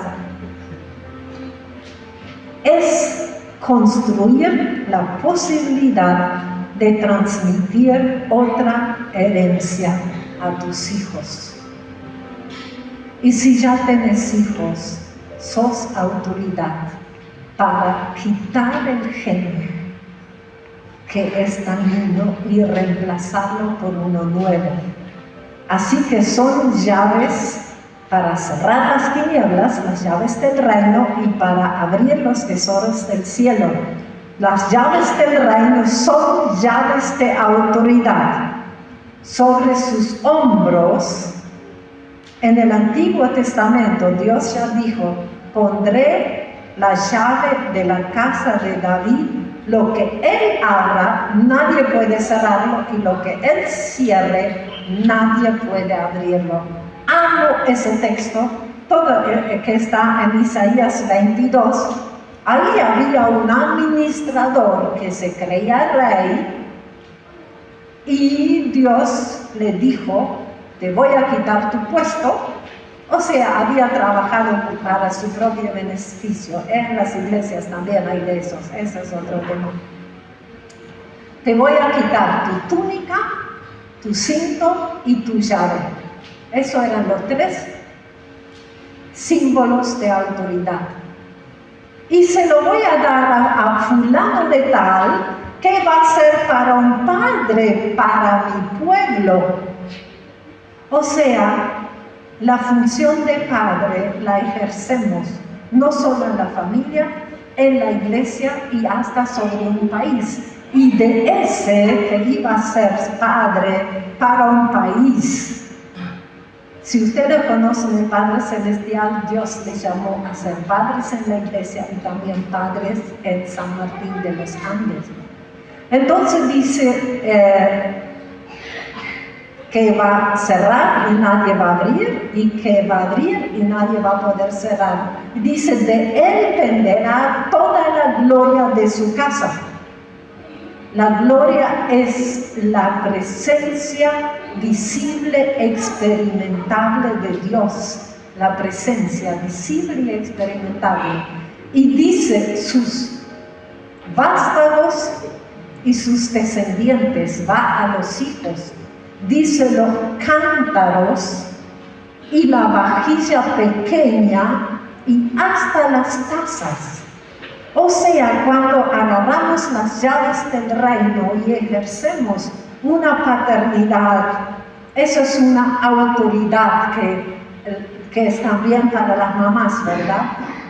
Es construir la posibilidad de transmitir otra herencia a tus hijos. Y si ya tienes hijos, sos autoridad para quitar el gen que es dañino y reemplazarlo por uno nuevo. Así que son llaves para cerrar las tinieblas, las llaves del reino, y para abrir los tesoros del cielo. Las llaves del reino son llaves de autoridad. Sobre sus hombros, en el Antiguo Testamento, Dios ya dijo, pondré la llave de la casa de David, lo que él abra, nadie puede cerrarlo, y lo que él cierre, nadie puede abrirlo. Amo ese texto, todo que está en Isaías 22. Ahí había un administrador que se creía rey y Dios le dijo, te voy a quitar tu puesto. O sea, había trabajado para su propio beneficio. En las iglesias también hay de esos, ese es otro tema. Te voy a quitar tu túnica, tu cinto y tu llave. Eso eran los 3 símbolos de autoridad. Y se lo voy a dar a fulano de tal, que va a ser para un padre, para mi pueblo. O sea, la función de padre la ejercemos no solo en la familia, en la iglesia y hasta sobre un país. Y de ese que iba a ser padre para un país. Si ustedes conocen el Padre Celestial, Dios les llamó a ser padres en la iglesia y también padres en San Martín de los Andes. Entonces dice que va a cerrar y nadie va a abrir, y que va a abrir y nadie va a poder cerrar. Dice, de él dependerá toda la gloria de su casa. La gloria es la presencia visible, experimentable de Dios. La presencia visible y experimentable. Y dice, sus vástagos y sus descendientes, va a los hijos. Dice, los cántaros y la vajilla pequeña y hasta las tazas. O sea, cuando agarramos las llaves del reino y ejercemos una paternidad, eso es una autoridad que es también para las mamás, ¿verdad?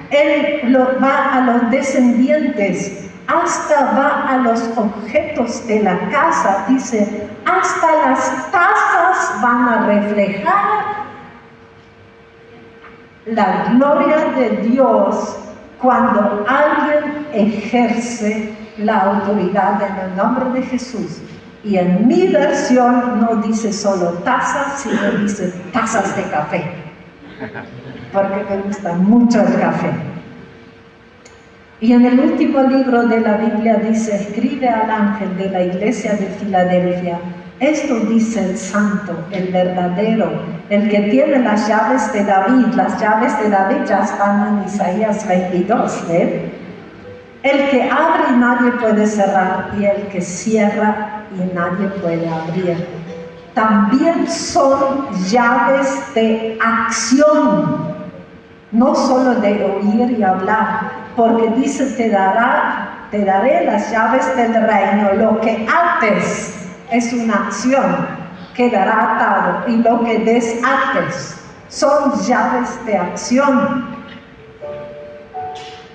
Él va a los descendientes hasta va a los objetos de la casa, dice, hasta las tazas van a reflejar la gloria de Dios cuando alguien ejerce la autoridad en el nombre de Jesús. Y en mi versión no dice solo tazas, sino dice tazas de café, porque me gusta mucho el café. Y en el último libro de la Biblia dice, escribe al ángel de la iglesia de Filadelfia, esto dice el santo, el verdadero, el que tiene las llaves de David. Las llaves de David ya están en Isaías 22, ¿eh? El que abre y nadie puede cerrar, y el que cierra y nadie puede abrir. También son llaves de acción, no solo de oír y hablar, porque dice, te daré las llaves del reino. Lo que ates es una acción, quedará atado, y lo que desates son llaves de acción.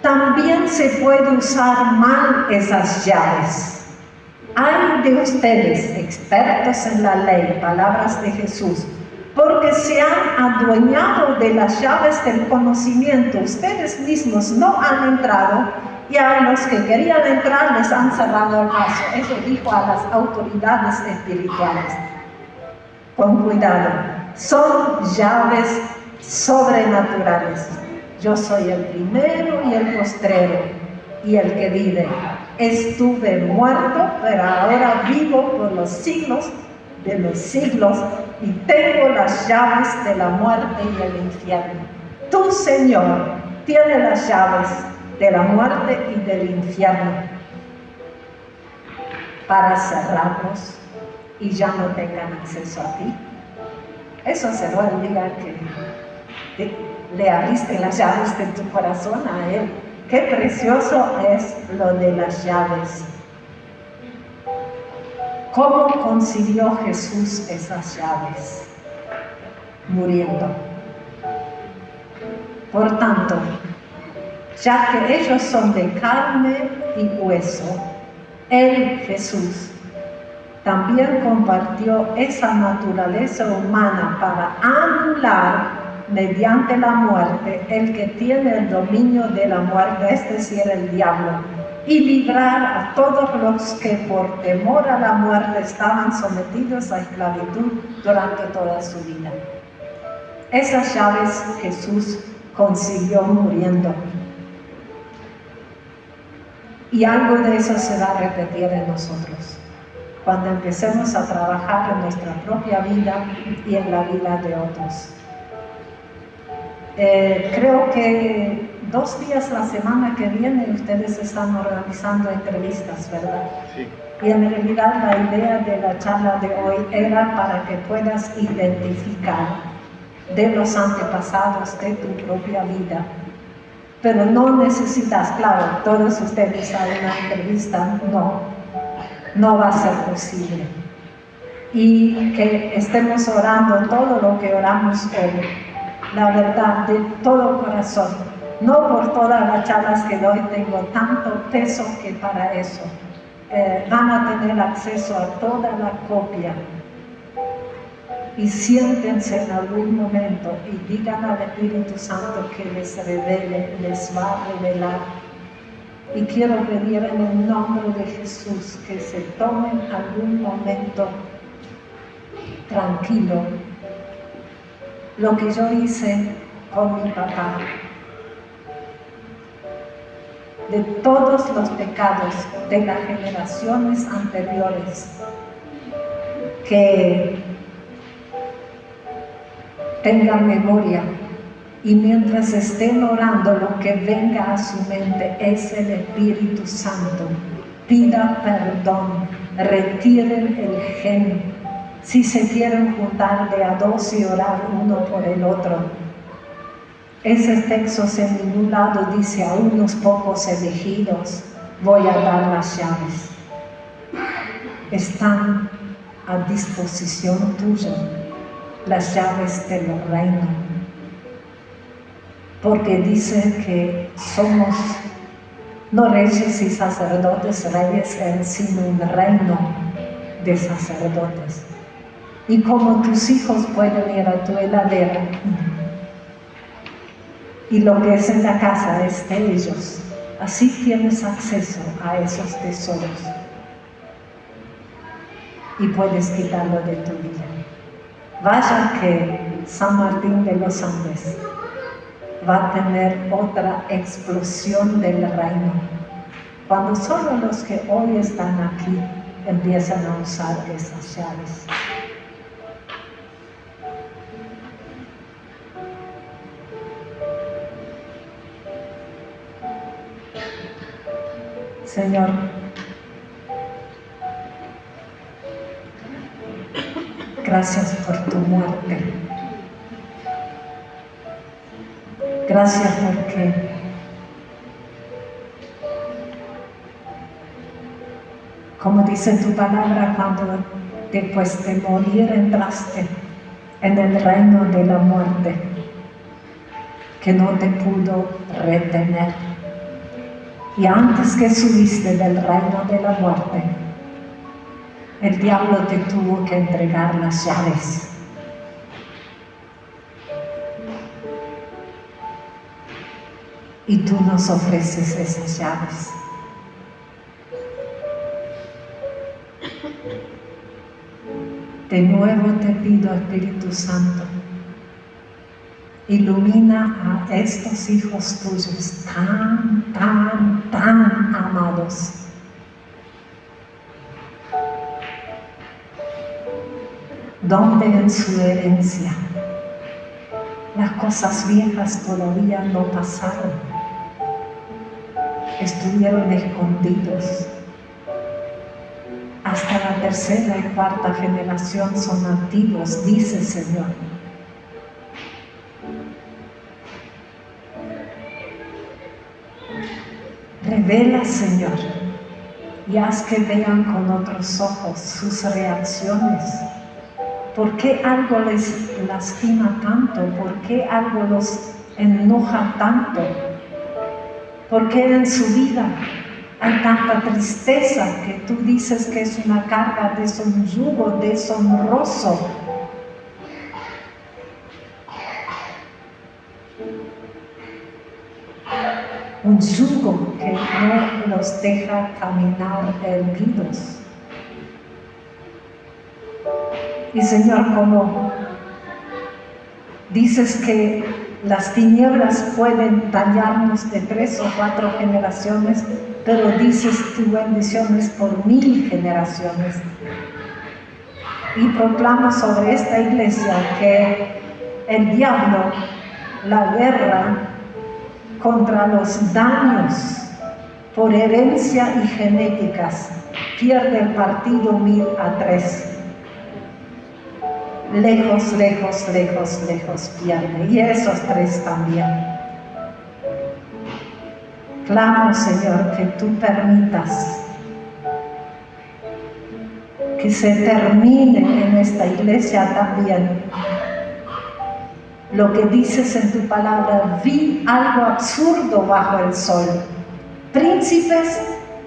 También se puede usar mal esas llaves. Hay de ustedes, expertos en la ley, palabras de Jesús, porque se han adueñado de las llaves del conocimiento. Ustedes mismos no han entrado, y a los que querían entrar les han cerrado el paso. Eso dijo a las autoridades espirituales. Con cuidado, son llaves sobrenaturales. Yo soy el primero y el postrero, y el que vive. Estuve muerto, pero ahora vivo por los siglos de los siglos, y tengo las llaves de la muerte y del infierno. Tu Señor tiene las llaves de la muerte y del infierno para cerrarlos y ya no tengan acceso a ti. Eso será el día que le abriste las llaves de tu corazón a Él. Qué precioso es lo de las llaves. ¿Cómo consiguió Jesús esas llaves? Muriendo. Por tanto, ya que ellos son de carne y hueso, Él, Jesús, también compartió esa naturaleza humana para anular mediante la muerte el que tiene el dominio de la muerte, es decir, el diablo, y librar a todos los que por temor a la muerte estaban sometidos a esclavitud durante toda su vida. Esas llaves Jesús consiguió muriendo. Y algo de eso se va a repetir en nosotros, cuando empecemos a trabajar en nuestra propia vida y en la vida de otros. Creo que 2 días la semana que viene ustedes están organizando entrevistas, ¿verdad? Sí. Y en realidad la idea de la charla de hoy era para que puedas identificar de los antepasados de tu propia vida. Pero no necesitas, claro, todos ustedes a una entrevista, no va a ser posible. Y que estemos orando todo lo que oramos hoy, la verdad, de todo corazón. No por todas las charlas que doy tengo tanto peso que para eso. Van a tener acceso a toda la copia. Y siéntense en algún momento y digan al Espíritu Santo que les revele, les va a revelar. Y quiero pedir en el nombre de Jesús que se tomen algún momento tranquilo. Lo que yo hice con mi papá, de todos los pecados de las generaciones anteriores, que tengan memoria, y mientras estén orando, lo que venga a su mente es el Espíritu Santo. Pida perdón, retiren el gen. Si se quieren juntar de a 2 y orar uno por el otro. Ese texto en ningún lado dice: a unos pocos elegidos voy a dar las llaves. Están a disposición tuya las llaves del reino, porque dice que somos no reyes y sacerdotes reyes, sino un reino de sacerdotes. Y como tus hijos pueden ir a tu heladera, y lo que es en la casa es de ellos, así tienes acceso a esos tesoros y puedes quitarlo de tu vida. Vaya que San Martín de los Andes va a tener otra explosión del reino cuando solo los que hoy están aquí empiezan a usar esas llaves. Señor, gracias por tu muerte. Gracias porque como dice tu palabra, cuando después de morir entraste en el reino de la muerte, que no te pudo retener. Y antes que subiste del reino de la muerte, el diablo te tuvo que entregar las llaves. Y tú nos ofreces esas llaves. De nuevo te pido, Espíritu Santo, ilumina a estos hijos tuyos tan amados. Donde en su herencia las cosas viejas todavía no pasaron, estuvieron escondidos. Hasta la tercera y cuarta generación son antiguos, dice el Señor. Revela, Señor, y haz que vean con otros ojos sus reacciones. ¿Por qué algo les lastima tanto? ¿Por qué algo los enoja tanto? ¿Por qué en su vida hay tanta tristeza que tú dices que es una carga de un yugo deshonroso? Un yugo que no los deja caminar erguidos. Y Señor, como dices que las tinieblas pueden dañarnos de 3 o 4 generaciones, pero dices tu bendición es por 1000 generaciones. Y proclamo sobre esta iglesia que el diablo, la guerra contra los daños por herencia y genéticas, pierde el partido 1000-3. Lejos, lejos, lejos, lejos pierde. Y esos 3 también. Clamo, Señor, que tú permitas que se termine en esta iglesia también lo que dices en tu palabra. Vi algo absurdo bajo el sol. Príncipes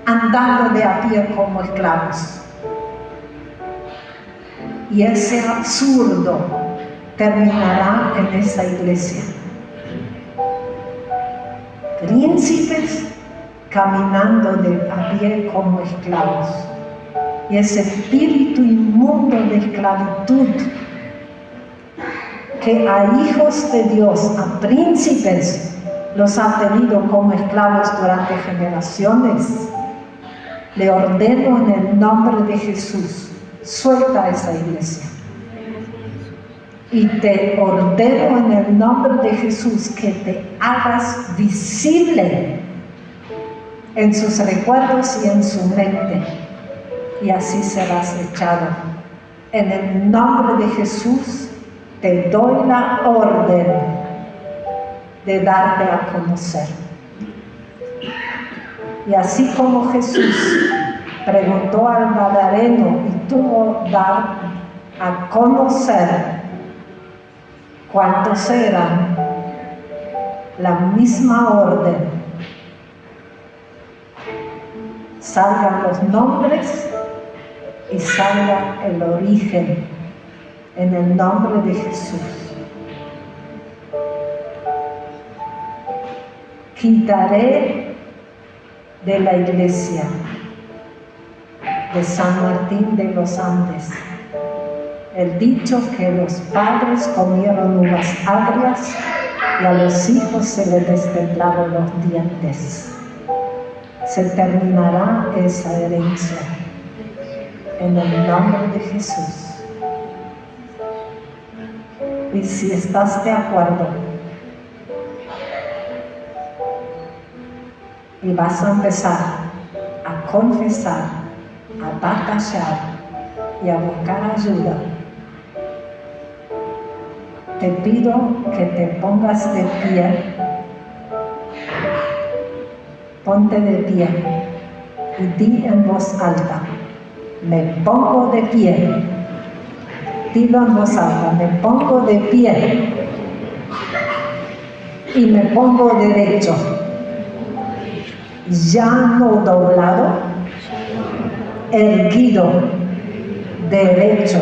andando de a pie como esclavos. Y ese absurdo terminará en esa iglesia. Príncipes caminando de a pie como esclavos. Y ese espíritu inmundo de esclavitud que a hijos de Dios, a príncipes, los ha tenido como esclavos durante generaciones, le ordeno en el nombre de Jesús, suelta esa iglesia. Y te ordeno en el nombre de Jesús que te hagas visible en sus recuerdos y en su mente. Y así serás echado. En el nombre de Jesús te doy la orden de darte a conocer. Y así como Jesús preguntó al Gadareno y tuvo dar a conocer cuántos eran, la misma orden salgan los nombres y salga el origen en el nombre de Jesús. Quitaré de la iglesia de San Martín de los Andes el dicho que los padres comieron uvas agrias y a los hijos se les destemblaron los dientes. Se terminará esa herencia en el nombre de Jesús. Y si estás de acuerdo y vas a empezar a confesar, a batallar y a buscar ayuda, te pido que te pongas de pie. Ponte de pie y di en voz alta: me pongo de pie. Dilo en voz alta: me pongo de pie y me pongo derecho, ya no doblado, erguido, derecho,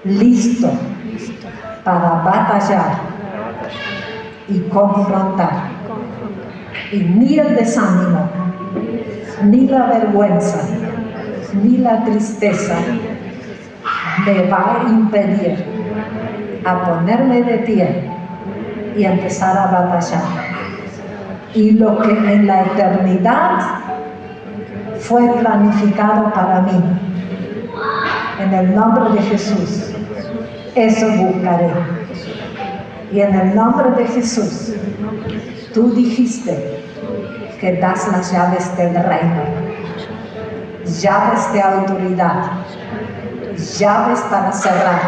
listo para batallar y confrontar. Y ni el desánimo, ni la vergüenza, ni la tristeza me va a impedir a ponerme de pie y empezar a batallar. Y lo que en la eternidad fue planificado para mí, en el nombre de Jesús, eso buscaré. Y en el nombre de Jesús, tú dijiste que das las llaves del reino, llaves de autoridad, llaves para cerrar,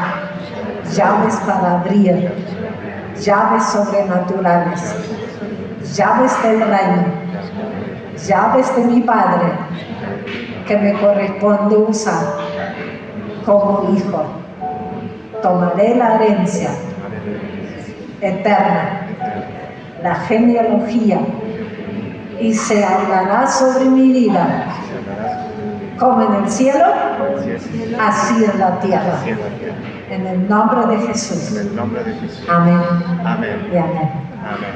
llaves para abrir, llaves sobrenaturales, llaves del reino, llaves de mi Padre que me corresponde usar como hijo. Tomaré la herencia eterna, la genealogía, y se hablará sobre mi vida como en el cielo, así en la tierra. En el nombre de Jesús. En el nombre de Jesús. Amén. Amén. Y amén. Amén.